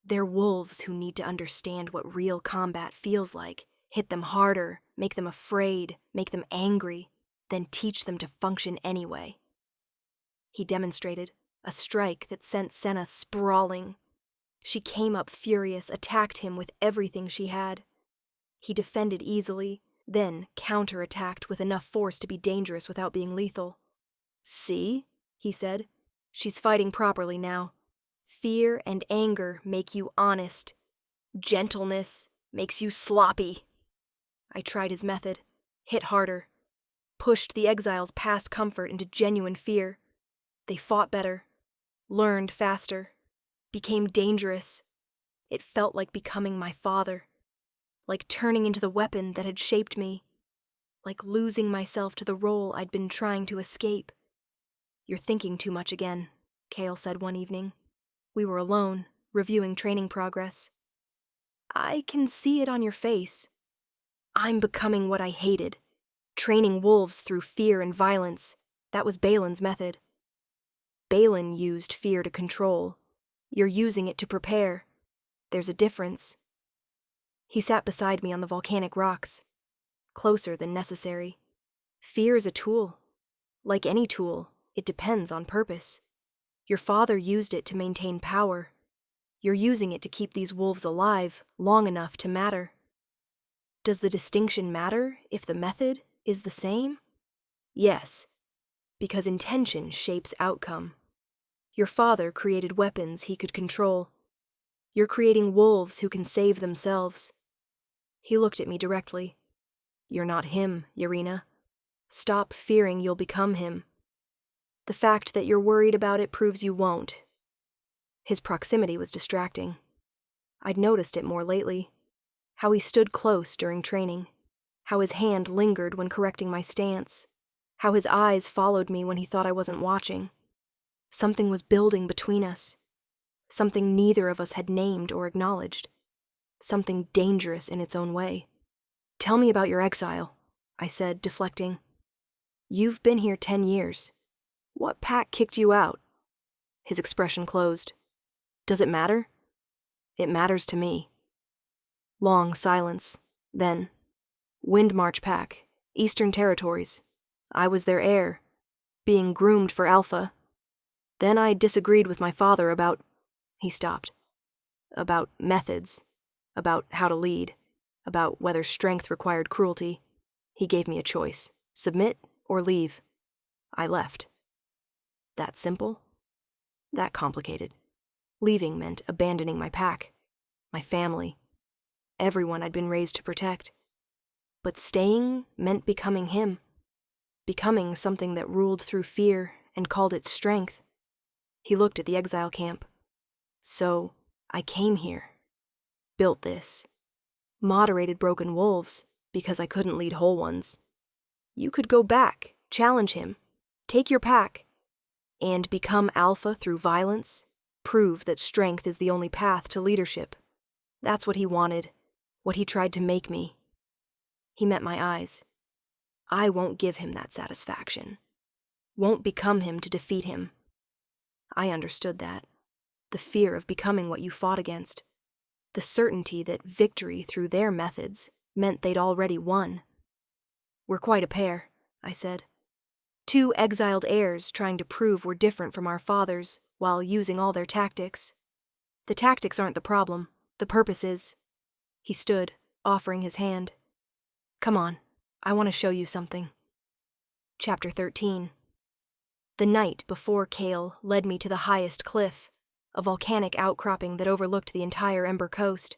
They're wolves who need to understand what real combat feels like. Hit them harder, make them afraid, make them angry, then teach them to function anyway. He demonstrated, a strike that sent Senna sprawling. She came up furious, attacked him with everything she had. He defended easily, then counterattacked with enough force to be dangerous without being lethal. See? He said. She's fighting properly now. Fear and anger make you honest. Gentleness makes you sloppy. I tried his method, hit harder, pushed the exiles past comfort into genuine fear. They fought better, learned faster, became dangerous. It felt like becoming my father, like turning into the weapon that had shaped me, like losing myself to the role I'd been trying to escape. "You're thinking too much again," Kale said one evening. We were alone, reviewing training progress. "I can see it on your face. I'm becoming what I hated, training wolves through fear and violence. That was Balin's method. Balin used fear to control. You're using it to prepare. There's a difference." He sat beside me on the volcanic rocks, closer than necessary. Fear is a tool. Like any tool, it depends on purpose. Your father used it to maintain power. You're using it to keep these wolves alive long enough to matter. Does the distinction matter if the method is the same? Yes, because intention shapes outcome. Your father created weapons he could control. You're creating wolves who can save themselves. He looked at me directly. "You're not him, Yarina. Stop fearing you'll become him. The fact that you're worried about it proves you won't." His proximity was distracting. I'd noticed it more lately. How he stood close during training. How his hand lingered when correcting my stance. How his eyes followed me when he thought I wasn't watching. Something was building between us. Something neither of us had named or acknowledged. Something dangerous in its own way. "Tell me about your exile," I said, deflecting. "You've been here 10 years. What pack kicked you out?" His expression closed. "Does it matter?" "It matters to me." Long silence. Then, Windmarch Pack, Eastern Territories. I was their heir, being groomed for Alpha. Then I disagreed with my father about... He stopped. About methods. About how to lead. About whether strength required cruelty. He gave me a choice. Submit or leave. I left. That simple? That complicated. Leaving meant abandoning my pack, my family, everyone I'd been raised to protect. But staying meant becoming him. Becoming something that ruled through fear and called it strength. He looked at the exile camp. "So, I came here. Built this. Moderated broken wolves, because I couldn't lead whole ones. You could go back, challenge him, take your pack, and become alpha through violence, prove that strength is the only path to leadership. That's what he wanted, what he tried to make me." He met my eyes. "I won't give him that satisfaction. Won't become him to defeat him." I understood that. The fear of becoming what you fought against. The certainty that victory through their methods meant they'd already won. "We're quite a pair," I said. "Two exiled heirs trying to prove we're different from our fathers while using all their tactics. The tactics aren't the problem. The purpose is." He stood, offering his hand. "Come on, I want to show you something." Chapter 13. The night before Kale led me to the highest cliff, a volcanic outcropping that overlooked the entire Ember Coast.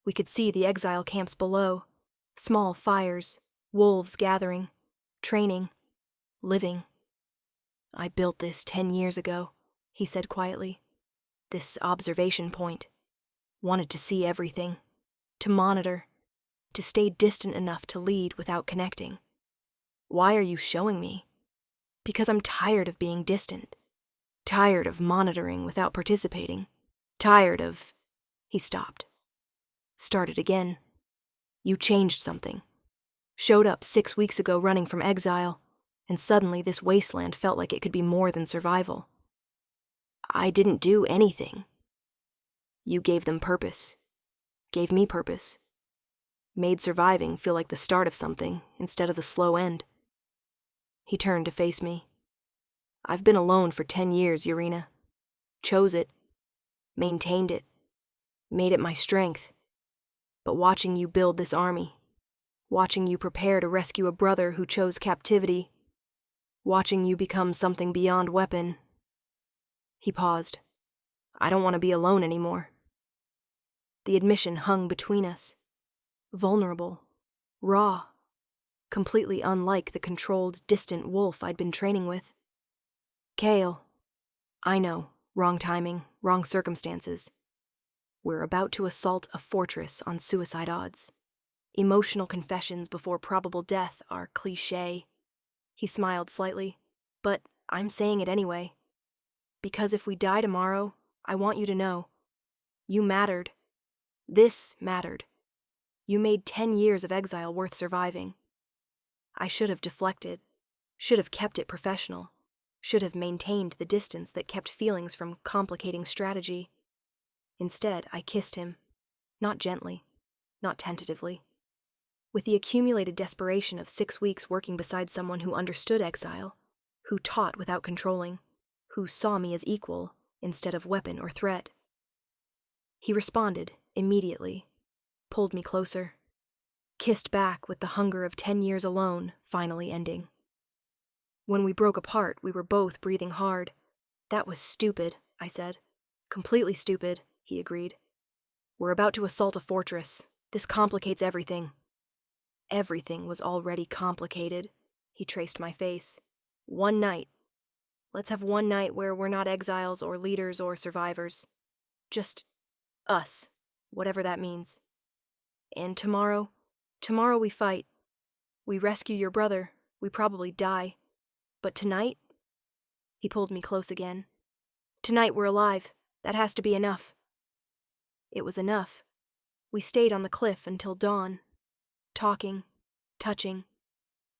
We could see the exile camps below, small fires, wolves gathering, training, living. "I built this 10 years ago," he said quietly. "This observation point. Wanted to see everything, to monitor, to stay distant enough to lead without connecting. Why are you showing me? Because I'm tired of being distant. Tired of monitoring without participating. Tired of..." He stopped. Started again. "You changed something. Showed up 6 weeks ago running from exile, and suddenly this wasteland felt like it could be more than survival." "I didn't do anything." "You gave them purpose. Gave me purpose. Made surviving feel like the start of something instead of the slow end." He turned to face me. "I've been alone for 10 years, Yarina. Chose it. Maintained it. Made it my strength. But watching you build this army, watching you prepare to rescue a brother who chose captivity, watching you become something beyond weapon..." He paused. "I don't want to be alone anymore." The admission hung between us. Vulnerable. Raw. Completely unlike the controlled, distant wolf I'd been training with. Kale. I know, wrong timing, wrong circumstances. We're about to assault a fortress on suicide odds. Emotional confessions before probable death are cliché. He smiled slightly, but I'm saying it anyway. Because if we die tomorrow, I want you to know. You mattered. This mattered. You made 10 years of exile worth surviving. I should have deflected, should have kept it professional, should have maintained the distance that kept feelings from complicating strategy. Instead, I kissed him, not gently, not tentatively. With the accumulated desperation of 6 weeks working beside someone who understood exile, who taught without controlling, who saw me as equal instead of weapon or threat. He responded immediately, pulled me closer, kissed back with the hunger of 10 years alone finally ending. When we broke apart, we were both breathing hard. That was stupid, I said. Completely stupid, he agreed. We're about to assault a fortress. This complicates everything. Everything was already complicated, he traced my face. One night. Let's have one night where we're not exiles or leaders or survivors. Just us, whatever that means. And tomorrow we fight. We rescue your brother. We probably die. But tonight? He pulled me close again. Tonight we're alive. That has to be enough. It was enough. We stayed on the cliff until dawn. Talking, touching,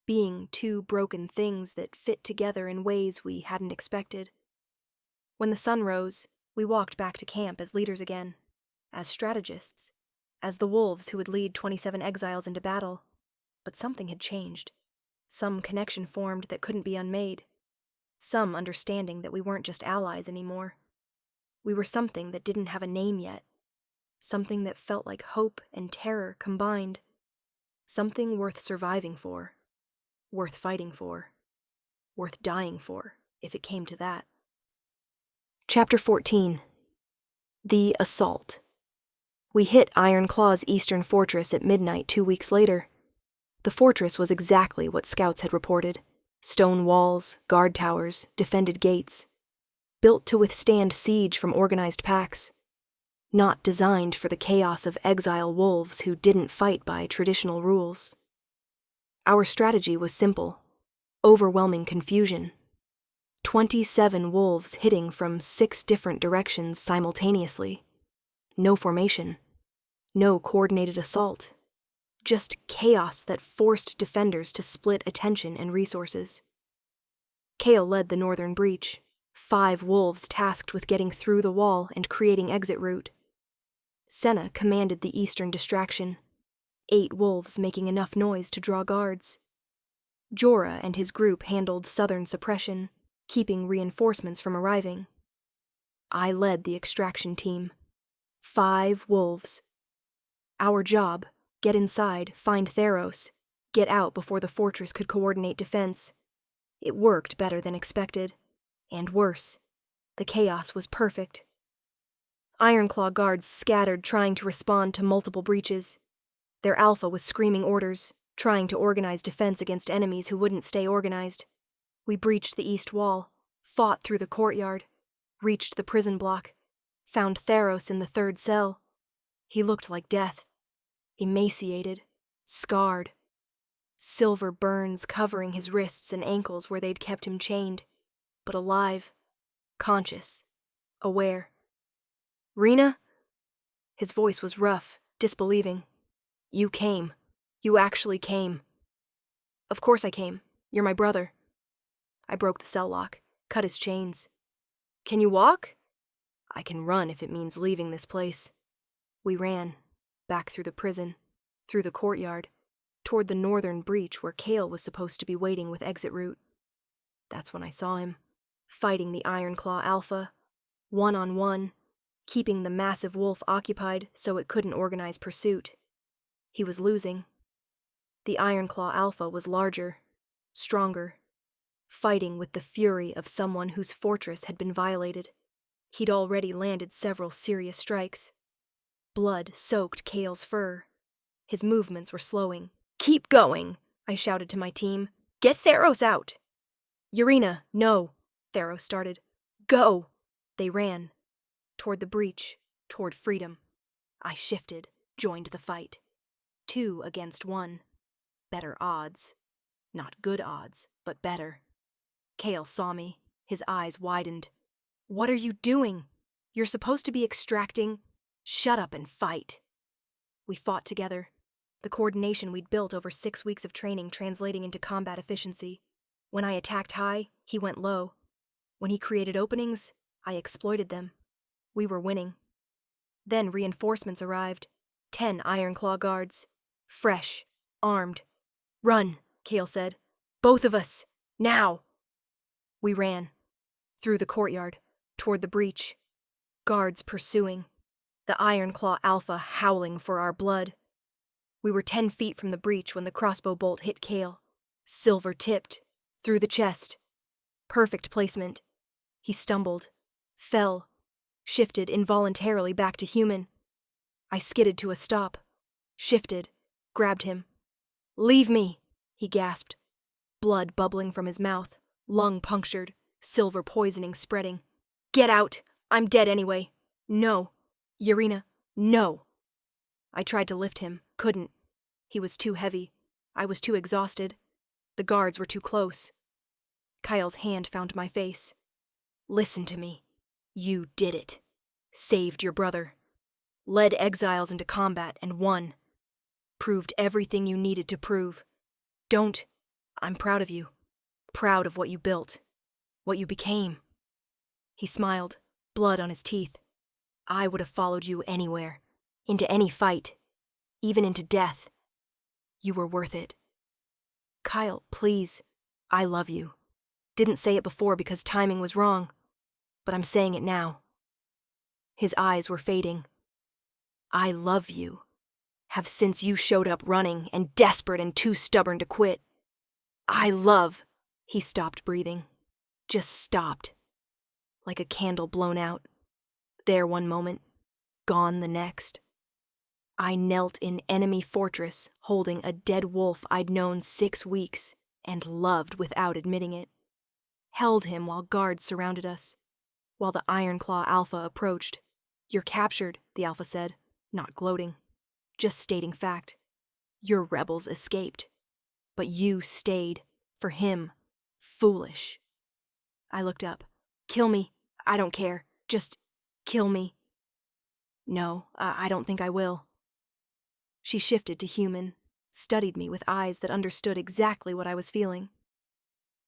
being two broken things that fit together in ways we hadn't expected. When the sun rose, we walked back to camp as leaders again, as strategists, as the wolves who would lead 27 exiles into battle. But something had changed. Some connection formed that couldn't be unmade. Some understanding that we weren't just allies anymore. We were something that didn't have a name yet. Something that felt like hope and terror combined. Something worth surviving for. Worth fighting for. Worth dying for, if it came to that. Chapter 14. The Assault. We hit Ironclaw's eastern fortress at midnight 2 weeks later. The fortress was exactly what scouts had reported. Stone walls, guard towers, defended gates. Built to withstand siege from organized packs. Not designed for the chaos of exile wolves who didn't fight by traditional rules. Our strategy was simple. Overwhelming confusion. 27 wolves hitting from 6 different directions simultaneously. No formation. No coordinated assault. Just chaos that forced defenders to split attention and resources. Kale led the northern breach, 5 wolves tasked with getting through the wall and creating exit route. Senna commanded the eastern distraction, 8 wolves making enough noise to draw guards. Jorah and his group handled southern suppression, keeping reinforcements from arriving. I led the extraction team, 5 wolves. Our job: get inside, find Theros, get out before the fortress could coordinate defense. It worked better than expected. And worse. The chaos was perfect. Ironclaw guards scattered trying to respond to multiple breaches. Their alpha was screaming orders, trying to organize defense against enemies who wouldn't stay organized. We breached the east wall, fought through the courtyard, reached the prison block, found Theros in the 3rd cell. He looked like death. Emaciated, scarred. Silver burns covering his wrists and ankles where they'd kept him chained, but alive, conscious, aware. "Rena?" His voice was rough, disbelieving. "You came. You actually came." "Of course I came. You're my brother." I broke the cell lock, cut his chains. "Can you walk?" "I can run if it means leaving this place." We ran, back through the prison, through the courtyard, toward the northern breach where Kale was supposed to be waiting with exit route. That's when I saw him, fighting the Ironclaw Alpha, one-on-one, keeping the massive wolf occupied so it couldn't organize pursuit. He was losing. The Ironclaw Alpha was larger, stronger, fighting with the fury of someone whose fortress had been violated. He'd already landed several serious strikes. Blood soaked Kale's fur. His movements were slowing. "Keep going!" I shouted to my team. "Get Theros out!" "Yarina, no. Theros started. Go! They ran. Toward the breach, toward freedom. I shifted, joined the fight. 2 against 1. Better odds. Not good odds, but better. Kale saw me. His eyes widened. What are you doing? You're supposed to be extracting. Shut up and fight. We fought together. The coordination we'd built over 6 weeks of training translating into combat efficiency. When I attacked high, he went low. When he created openings, I exploited them. We were winning. Then reinforcements arrived. 10 Ironclaw guards. Fresh. Armed. Run, Kale said. Both of us. Now. We ran. Through the courtyard. Toward the breach. Guards pursuing. The Ironclaw Alpha howling for our blood. We were 10 feet from the breach when the crossbow bolt hit Kale. Silver-tipped. Through the chest. Perfect placement. He stumbled. Fell. Shifted involuntarily back to human. I skidded to a stop. Shifted. Grabbed him. Leave me, he gasped. Blood bubbling from his mouth. Lung punctured. Silver poisoning spreading. Get out! I'm dead anyway. No. Yarina, no. I tried to lift him. Couldn't. He was too heavy. I was too exhausted. The guards were too close. Kyle's hand found my face. Listen to me. You did it. Saved your brother. Led exiles into combat and won. Proved everything you needed to prove. I'm proud of you. Proud of what you built. What you became. He smiled, blood on his teeth. I would have followed you anywhere. Into any fight. Even into death. You were worth it. Kyle, please. I love you. Didn't say it before because timing was wrong. But I'm saying it now. His eyes were fading. I love you. Have since you showed up running and desperate and too stubborn to quit. He stopped breathing. Just stopped. Like a candle blown out. There one moment, gone the next. I knelt in enemy fortress, holding a dead wolf I'd known 6 weeks and loved without admitting it. Held him while guards surrounded us. While the Ironclaw Alpha approached. You're captured, the Alpha said, not gloating. Just stating fact. Your rebels escaped. But you stayed. For him. Foolish. I looked up. Kill me. I don't care. Just kill me. No, I don't think I will. She shifted to human, studied me with eyes that understood exactly what I was feeling.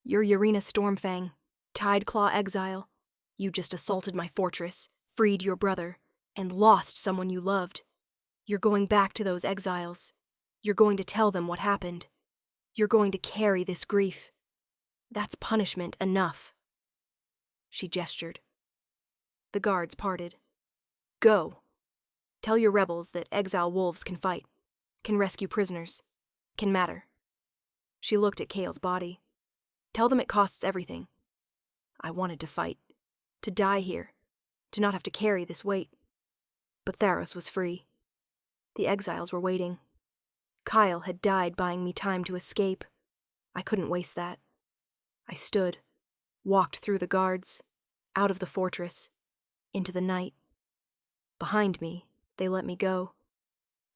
You're Yarina Stormfang, Tideclaw exile. You just assaulted my fortress, freed your brother, and lost someone you loved. You're going back to those exiles. You're going to tell them what happened. You're going to carry this grief. That's punishment enough. She gestured. The guards parted. Go. Tell your rebels that exile wolves can fight, can rescue prisoners, can matter. She looked at Kale's body. Tell them it costs everything. I wanted to fight, to die here, to not have to carry this weight. But Theros was free. The exiles were waiting. Kyle had died buying me time to escape. I couldn't waste that. I stood, walked through the guards, out of the fortress, into the night. Behind me, they let me go,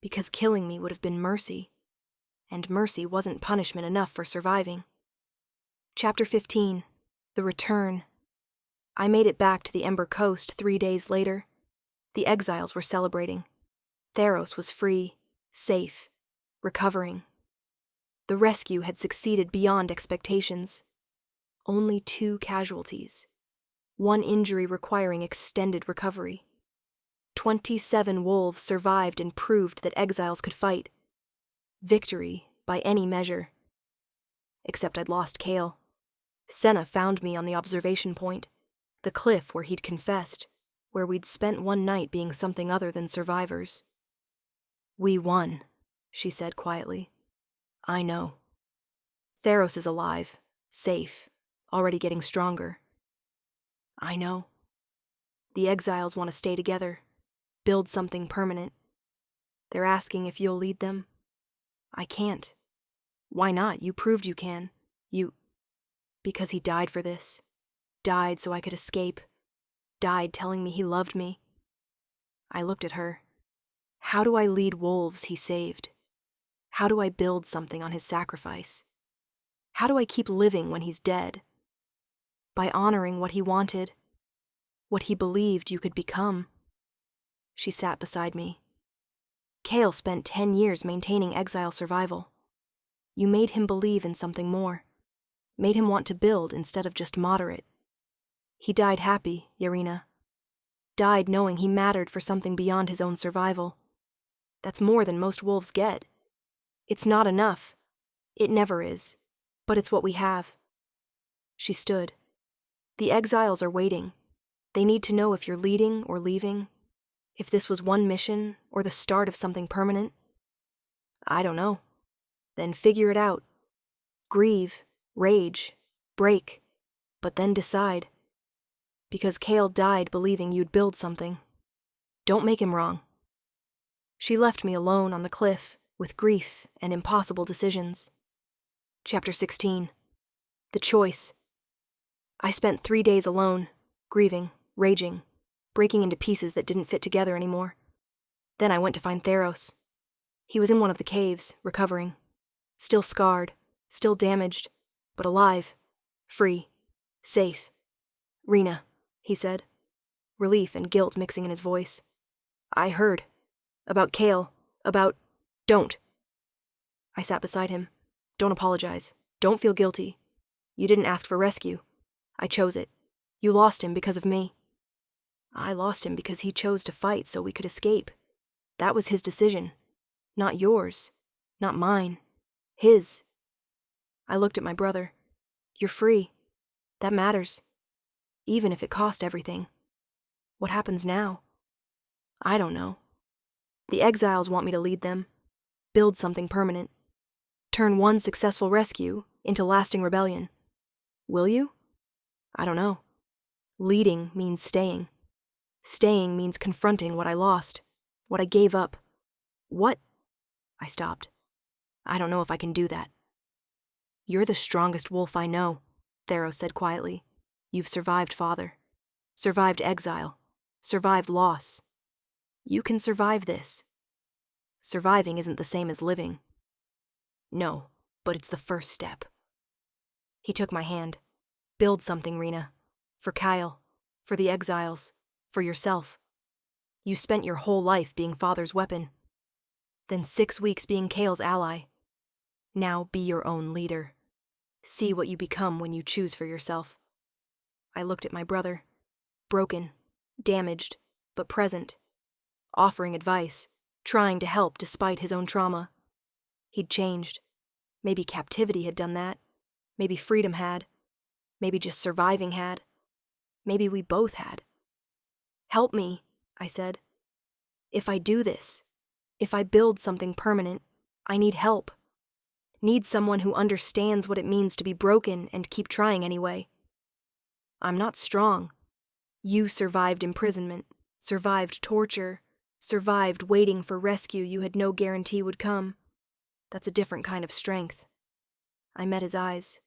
because killing me would have been mercy, and mercy wasn't punishment enough for surviving. Chapter 15, The Return. I made it back to the Ember Coast 3 days later. The exiles were celebrating. Theros was free, safe, recovering. The rescue had succeeded beyond expectations. Only 2 casualties. 1 injury requiring extended recovery. 27 wolves survived and proved that exiles could fight. Victory, by any measure. Except I'd lost Kale. Senna found me on the observation point, the cliff where he'd confessed, where we'd spent one night being something other than survivors. We won, she said quietly. I know. Theros is alive, safe, already getting stronger. I know. The exiles want to stay together, build something permanent. They're asking if you'll lead them. I can't. Why not? You proved you can. Because he died for this. died so I could escape, died telling me he loved me. I looked at her. How do I lead wolves he saved? How do I build something on his sacrifice? How do I keep living when he's dead? By honoring what he wanted, what he believed you could become. She sat beside me. Cale spent 10 years maintaining exile survival. You made him believe in something more, made him want to build instead of just moderate. He died happy, Yarina. Died knowing he mattered for something beyond his own survival. That's more than most wolves get. It's not enough. It never is. But it's what we have. She stood. The exiles are waiting. They need to know if you're leading or leaving, if this was one mission or the start of something permanent. I don't know. Then figure it out. Grieve, rage, break, but then decide. Because Cale died believing you'd build something. Don't make him wrong. She left me alone on the cliff with grief and impossible decisions. Chapter 16. The Choice. I spent 3 days alone, grieving, raging, breaking into pieces that didn't fit together anymore. Then I went to find Theros. He was in one of the caves, recovering. Still scarred, still damaged, but alive, free, safe. "Rena," he said, relief and guilt mixing in his voice. "I heard. About Cale. About... Don't." I sat beside him. "Don't apologize. Don't feel guilty. You didn't ask for rescue. I chose it. You lost him because of me. I lost him because he chose to fight so we could escape. That was his decision. Not yours. Not mine. His." I looked at my brother. "You're free. That matters. Even if it cost everything. What happens now? I don't know. The exiles want me to lead them. Build something permanent. Turn one successful rescue into lasting rebellion. Will you? I don't know. Leading means staying. Staying means confronting what I lost, what I gave up. What? I stopped. I don't know if I can do that. You're the strongest wolf I know, Theros said quietly. You've survived father. Survived exile. Survived loss. You can survive this. Surviving isn't the same as living. No, but it's the first step. He took my hand. Build something, Rena. For Kyle. For the exiles. For yourself. You spent your whole life being father's weapon. Then 6 weeks being Cale's ally. Now be your own leader. See what you become when you choose for yourself. I looked at my brother. Broken. Damaged. But present. Offering advice. Trying to help despite his own trauma. He'd changed. Maybe captivity had done that. Maybe freedom had. Maybe just surviving had. Maybe we both had. Help me, I said. If I do this, if I build something permanent, I need help. Need someone who understands what it means to be broken and keep trying anyway. I'm not strong. You survived imprisonment, survived torture, survived waiting for rescue you had no guarantee would come. That's a different kind of strength. I met his eyes.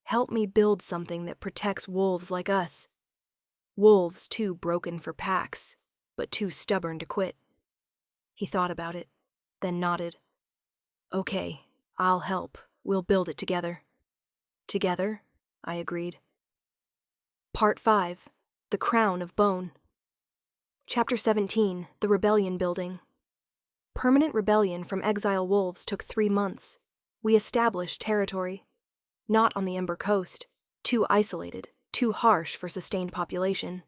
Help me build something that protects wolves like us. Wolves too broken for packs, but too stubborn to quit. He thought about it, then nodded. Okay, I'll help. We'll build it together. Together? I agreed. Part 5. The Crown of Bone. Chapter 17. The Rebellion Building. Permanent rebellion from exile wolves took 3 months. We established territory. Not on the Ember Coast, too isolated, too harsh for sustained population.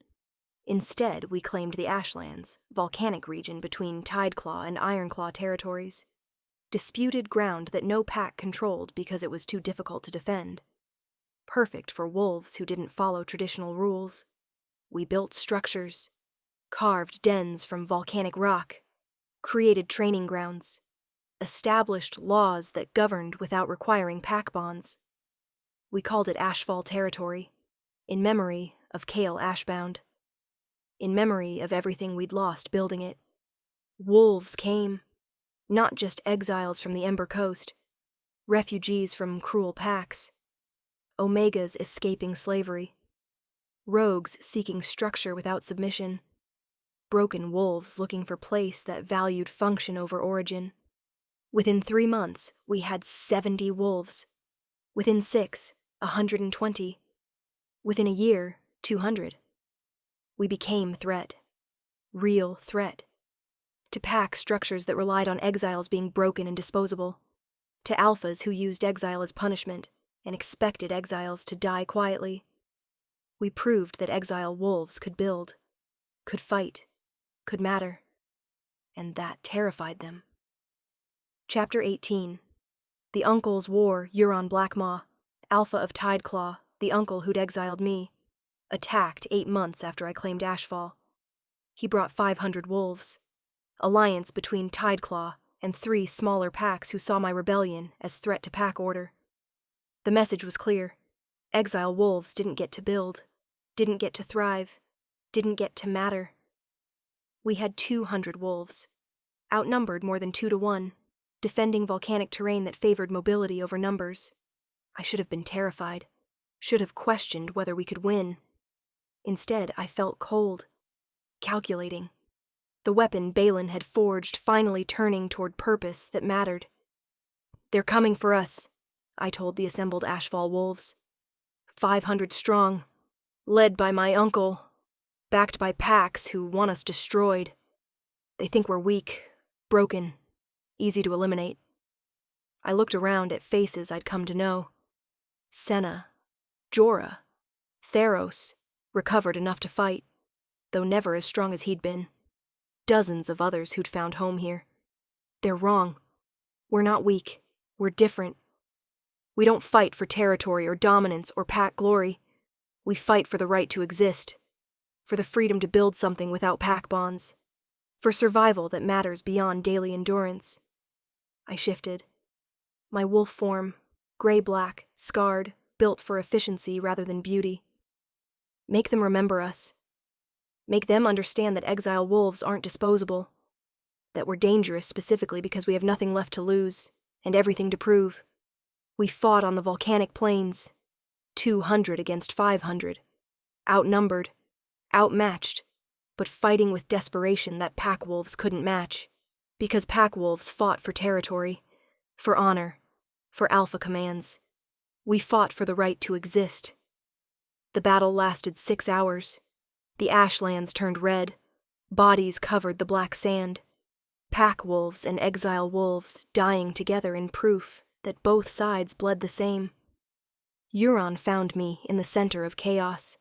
Instead, we claimed the Ashlands, volcanic region between Tideclaw and Ironclaw territories. Disputed ground that no pack controlled because it was too difficult to defend. Perfect for wolves who didn't follow traditional rules. We built structures, carved dens from volcanic rock, created training grounds, established laws that governed without requiring pack bonds. We called it Ashfall Territory, in memory of Cale Ashbound. In memory of everything we'd lost building it. Wolves came, not just exiles from the Ember Coast, refugees from cruel packs, Omegas escaping slavery. rogues seeking structure without submission, broken wolves looking for place that valued function over origin. Within 3 months, we had 70 wolves. Within 6, 120. Within a year, 200. We became threat. Real threat. To pack structures that relied on exiles being broken and disposable. To alphas who used exile as punishment and expected exiles to die quietly. We proved that exile wolves could build, could fight, could matter, and that terrified them. Chapter 18. The uncles wore Euron Blackmaw, alpha of Tideclaw, the uncle who'd exiled me, attacked 8 months after I claimed Ashfall. He brought 500 wolves, alliance between Tideclaw and 3 smaller packs who saw my rebellion as threat to pack order. The message was clear. Exile wolves didn't get to build, didn't get to thrive, didn't get to matter. We had 200 wolves, outnumbered more than 2 to 1, defending volcanic terrain that favored mobility over numbers. I should have been terrified, should have questioned whether we could win. Instead, I felt cold, calculating. The weapon Balin had forged finally turning toward purpose that mattered. "They're coming for us," I told the assembled Ashfall wolves. 500 strong, led by my uncle, backed by packs who want us destroyed. They think we're weak, broken, easy to eliminate. I looked around at faces I'd come to know. Senna, Jorah, Theros, recovered enough to fight, though never as strong as he'd been. Dozens of others who'd found home here. They're wrong. We're not weak. We're different. We don't fight for territory or dominance or pack glory. We fight for the right to exist, for the freedom to build something without pack bonds, for survival that matters beyond daily endurance. I shifted. My wolf form, gray-black, scarred, built for efficiency rather than beauty. Make them remember us. Make them understand that exile wolves aren't disposable, that we're dangerous specifically because we have nothing left to lose and everything to prove. We fought on the volcanic plains, 200 against 500, outnumbered, outmatched, but fighting with desperation that pack wolves couldn't match, because pack wolves fought for territory, for honor, for alpha commands. We fought for the right to exist. The battle lasted 6 hours. The ashlands turned red. Bodies covered the black sand. Pack wolves and exile wolves dying together in proof that both sides bled the same. Euron found me in the center of chaos.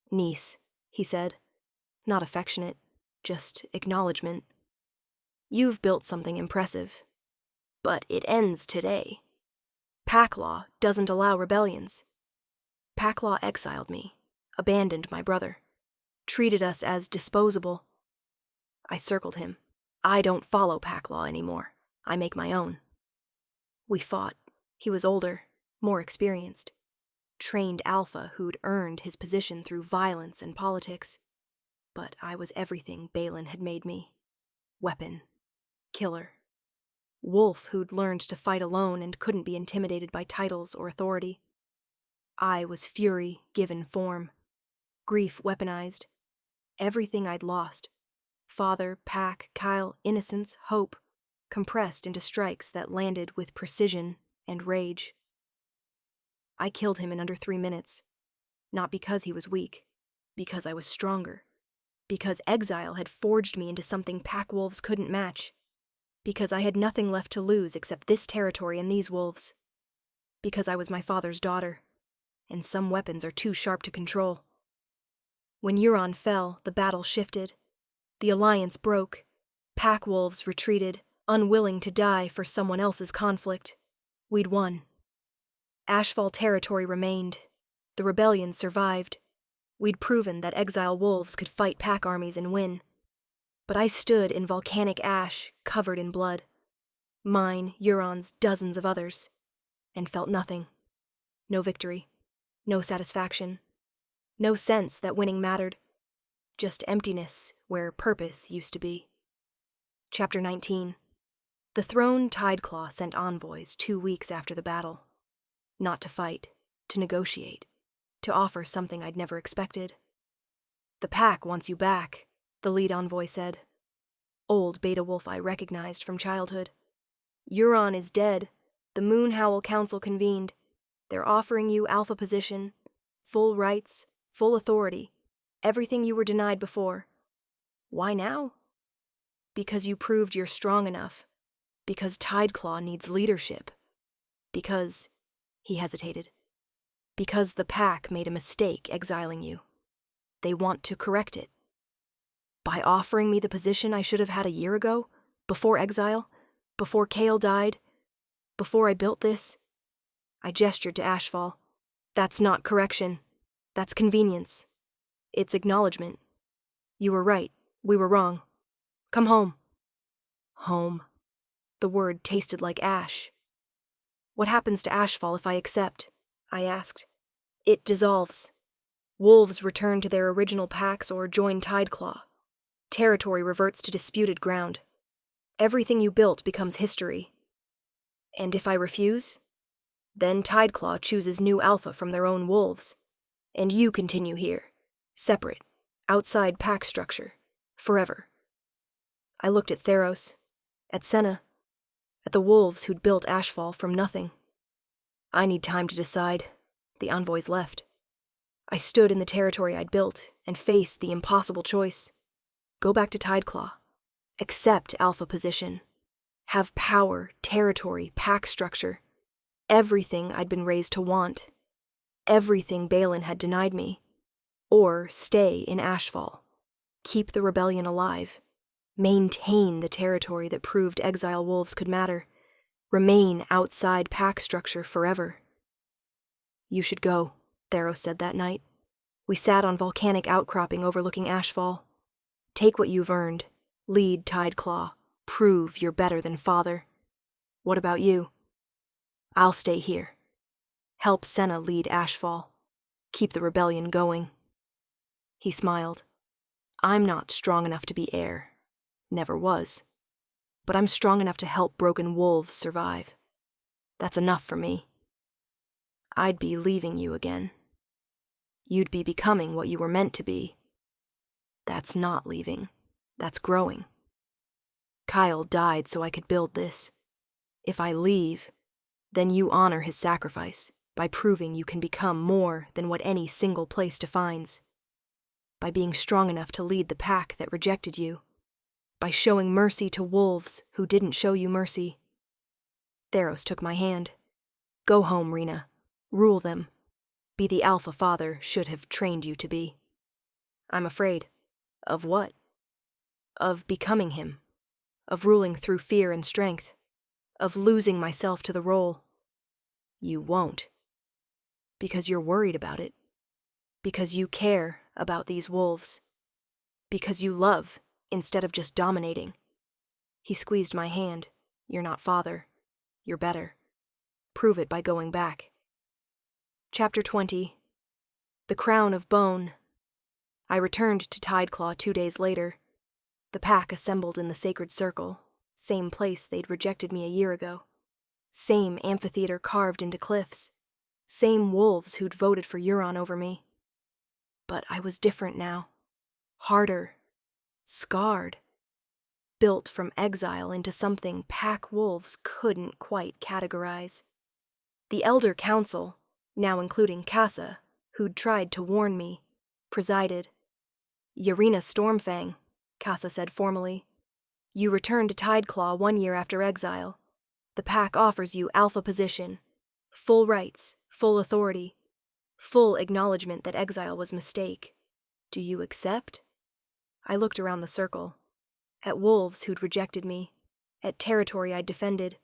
"Niece," he said. Not affectionate, just acknowledgement. "You've built something impressive. But it ends today. Pack law doesn't allow rebellions. Pack law exiled me, abandoned my brother, treated us as disposable." I circled him. "I don't follow pack law anymore. I make my own." We fought. He was older, more experienced. Trained alpha who'd earned his position through violence and politics. But I was everything Balin had made me. Weapon. Killer. Wolf who'd learned to fight alone and couldn't be intimidated by titles or authority. I was fury given form. Grief weaponized. Everything I'd lost. Father, pack, Kyle, innocence, hope. Compressed into strikes that landed with precision and rage. I killed him in under 3 minutes. Not because he was weak. Because I was stronger. Because exile had forged me into something pack wolves couldn't match. Because I had nothing left to lose except this territory and these wolves. Because I was my father's daughter. And some weapons are too sharp to control. When Euron fell, the battle shifted. The alliance broke. Pack wolves retreated, unwilling to die for someone else's conflict. We'd won. Ashfall territory remained. The rebellion survived. We'd proven that exile wolves could fight pack armies and win. But I stood in volcanic ash, covered in blood. Mine, Euron's, dozens of others. And felt nothing. No victory. No satisfaction. No sense that winning mattered. Just emptiness where purpose used to be. Chapter 19. The throne Tideclaw sent envoys 2 weeks after the battle. Not to fight, to negotiate, to offer something I'd never expected. The pack wants you back, the lead envoy said. Old Beta Wolf I recognized from childhood. Euron is dead. The Moonhowl Council convened. They're offering you alpha position, full rights, full authority, everything you were denied before. Why now? Because you proved you're strong enough. Because Tideclaw needs leadership. Because, he hesitated, because the pack made a mistake exiling you. They want to correct it. By offering me the position I should have had a year ago, before exile, before Kale died, before I built this, I gestured to Ashfall. That's not correction. That's convenience. It's acknowledgement. You were right. We were wrong. Come home. Home. The word tasted like ash. What happens to Ashfall if I accept? I asked. It dissolves. Wolves return to their original packs or join Tideclaw. Territory reverts to disputed ground. Everything you built becomes history. And if I refuse? Then Tideclaw chooses new alpha from their own wolves. And you continue here, separate, outside pack structure, forever. I looked at Theros, at Senna, at the wolves who'd built Ashfall from nothing. I need time to decide. The envoys left. I stood in the territory I'd built and faced the impossible choice. Go back to Tideclaw. Accept alpha position. Have power, territory, pack structure. Everything I'd been raised to want. Everything Balin had denied me. Or stay in Ashfall. Keep the rebellion alive. Maintain the territory that proved exile wolves could matter. Remain outside pack structure forever. You should go, Theros said that night. We sat on volcanic outcropping overlooking Ashfall. Take what you've earned. Lead Tideclaw. Prove you're better than father. What about you? I'll stay here. Help Senna lead Ashfall. Keep the rebellion going. He smiled. I'm not strong enough to be heir. Never was. But I'm strong enough to help broken wolves survive. That's enough for me. I'd be leaving you again. You'd be becoming what you were meant to be. That's not leaving. That's growing. Kyle died so I could build this. If I leave, then you honor his sacrifice by proving you can become more than what any single place defines. By being strong enough to lead the pack that rejected you. By showing mercy to wolves who didn't show you mercy. Theros took my hand. Go home, Rena. Rule them. Be the alpha father should have trained you to be. I'm afraid. Of what? Of becoming him. Of ruling through fear and strength. Of losing myself to the role. You won't. Because you're worried about it. Because you care about these wolves. Because you love instead of just dominating. He squeezed my hand. You're not father. You're better. Prove it by going back. Chapter 20. The Crown of Bone. I returned to Tideclaw 2 days later. The pack assembled in the sacred circle, same place they'd rejected me a year ago. Same amphitheater carved into cliffs. Same wolves who'd voted for Euron over me. But I was different now. Harder. Scarred. Built from exile into something pack wolves couldn't quite categorize. The Elder Council, now including Casa, who'd tried to warn me, presided. Yarina Stormfang, Casa said formally. You returned to Tideclaw 1 year after exile. The pack offers you alpha position, full rights, full authority, full acknowledgement that exile was mistake. Do you accept? I looked around the circle, at wolves who'd rejected me, at territory I'd defended,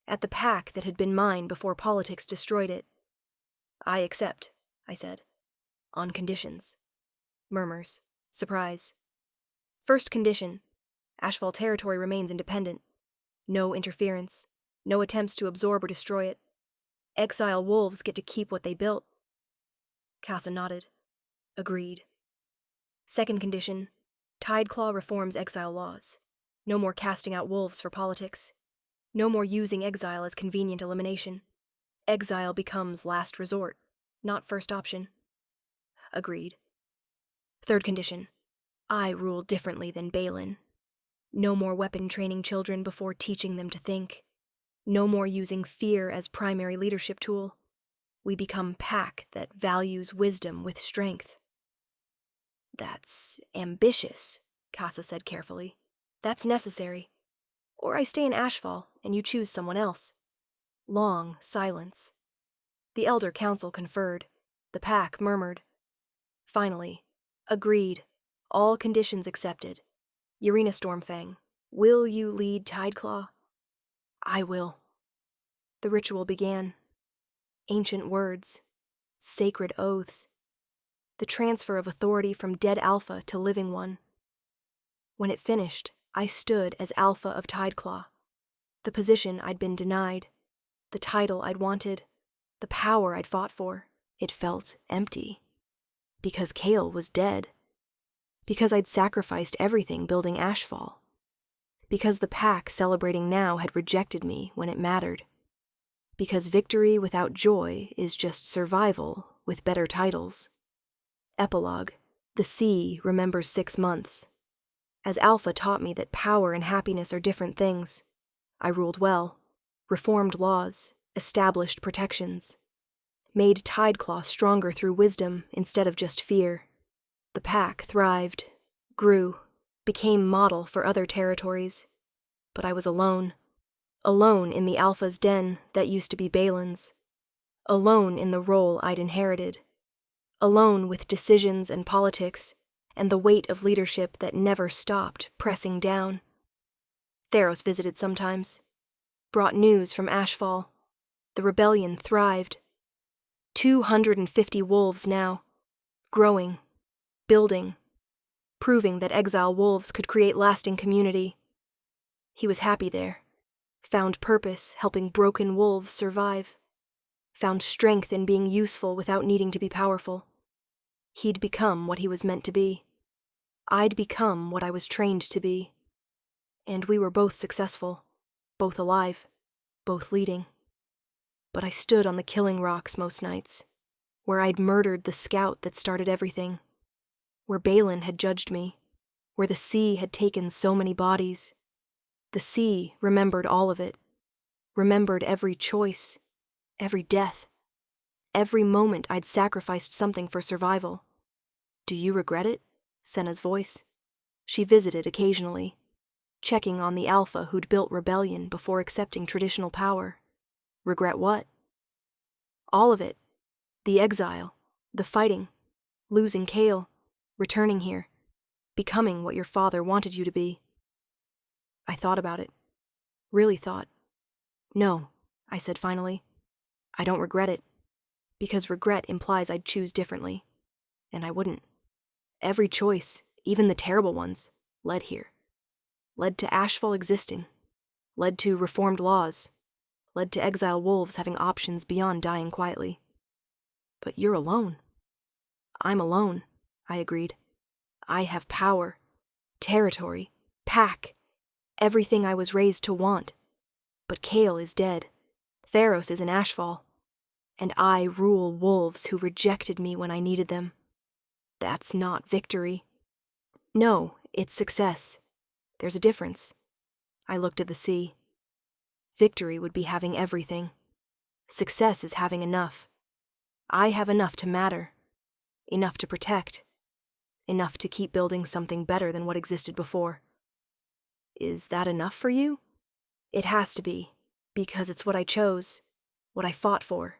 at the pack that had been mine before politics destroyed it. I accept, I said. On conditions. Murmurs. Surprise. First condition. Ashfall territory remains independent. No interference. No attempts to absorb or destroy it. Exile wolves get to keep what they built. Casa nodded. Agreed. Second condition. Tideclaw reforms exile laws. No more casting out wolves for politics. No more using exile as convenient elimination. Exile becomes last resort, not first option. Agreed. Third condition. I rule differently than Balin. No more weapon training children before teaching them to think. No more using fear as primary leadership tool. We become pack that values wisdom with strength. That's ambitious, Casa said carefully. That's necessary. Or I stay in Ashfall and you choose someone else. Long silence. The Elder Council conferred. The pack murmured. Finally, agreed. All conditions accepted. Yarina Stormfang, will you lead Tideclaw? I will. The ritual began. Ancient words. Sacred oaths. The transfer of authority from dead Alpha to living one. When it finished, I stood as Alpha of Tideclaw. The position I'd been denied. The title I'd wanted. The power I'd fought for. It felt empty. Because Kale was dead. Because I'd sacrificed everything building Ashfall. Because the pack celebrating now had rejected me when it mattered. Because victory without joy is just survival with better titles. Epilogue. The sea remembers 6 months. As Alpha taught me that power and happiness are different things, I ruled well, reformed laws, established protections, made Tideclaw stronger through wisdom instead of just fear. The pack thrived, grew, became model for other territories. But I was alone. Alone in the Alpha's den that used to be Balin's. Alone in the role I'd inherited. Alone with decisions and politics, and the weight of leadership that never stopped pressing down. Theros visited sometimes. Brought news from Ashfall. The rebellion thrived. 250 wolves now. Growing. Building. Proving that exile wolves could create lasting community. He was happy there. Found purpose helping broken wolves survive. Found strength in being useful without needing to be powerful. He'd become what he was meant to be. I'd become what I was trained to be. And we were both successful, both alive, both leading. But I stood on the killing rocks most nights, where I'd murdered the scout that started everything, where Balin had judged me, where the sea had taken so many bodies. The sea remembered all of it, remembered every choice, every death, every moment I'd sacrificed something for survival. Do you regret it? Senna's voice. She visited occasionally, checking on the Alpha who'd built rebellion before accepting traditional power. Regret what? All of it. The exile, the fighting, losing Kale, returning here, becoming what your father wanted you to be. I thought about it. Really thought. No, I said finally. I don't regret it. Because regret implies I'd choose differently. And I wouldn't. Every choice, even the terrible ones, led here. Led to Ashfall existing. Led to reformed laws. Led to exile wolves having options beyond dying quietly. But you're alone. I'm alone, I agreed. I have power, territory, pack, everything I was raised to want. But Kale is dead. Theros is in Ashfall. And I rule wolves who rejected me when I needed them. That's not victory. No, it's success. There's a difference. I looked at the sea. Victory would be having everything. Success is having enough. I have enough to matter. Enough to protect. Enough to keep building something better than what existed before. Is that enough for you? It has to be, because it's what I chose, what I fought for,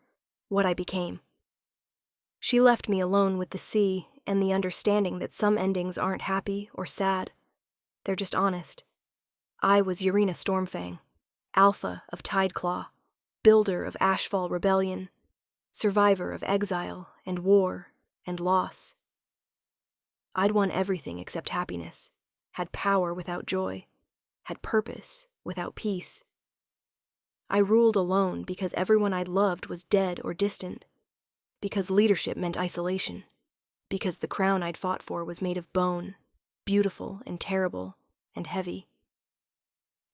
what I became. She left me alone with the sea and the understanding that some endings aren't happy or sad. They're just honest. I was Yarina Stormfang, Alpha of Tideclaw, builder of Ashfall Rebellion, survivor of exile and war and loss. I'd won everything except happiness, had power without joy, had purpose without peace. I ruled alone because everyone I'd loved was dead or distant, because leadership meant isolation, because the crown I'd fought for was made of bone, beautiful and terrible and heavy.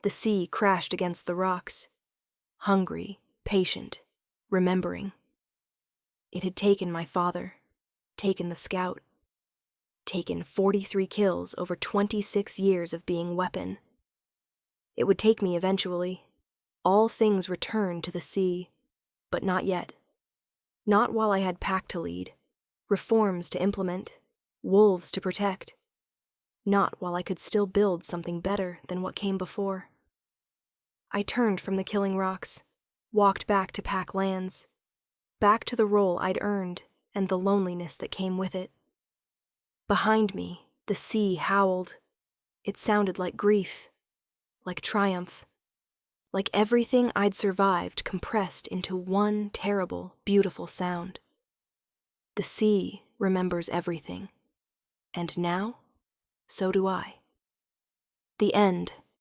The sea crashed against the rocks, hungry, patient, remembering. It had taken my father, taken the scout, taken 43 kills over 26 years of being weapon. It would take me eventually. All things returned to the sea, but not yet. Not while I had pack to lead, reforms to implement, wolves to protect. Not while I could still build something better than what came before. I turned from the killing rocks, walked back to pack lands, back to the role I'd earned and the loneliness that came with it. Behind me, the sea howled. It sounded like grief, like triumph, like everything I'd survived compressed into one terrible, beautiful sound. The sea remembers everything, and now, so do I. The end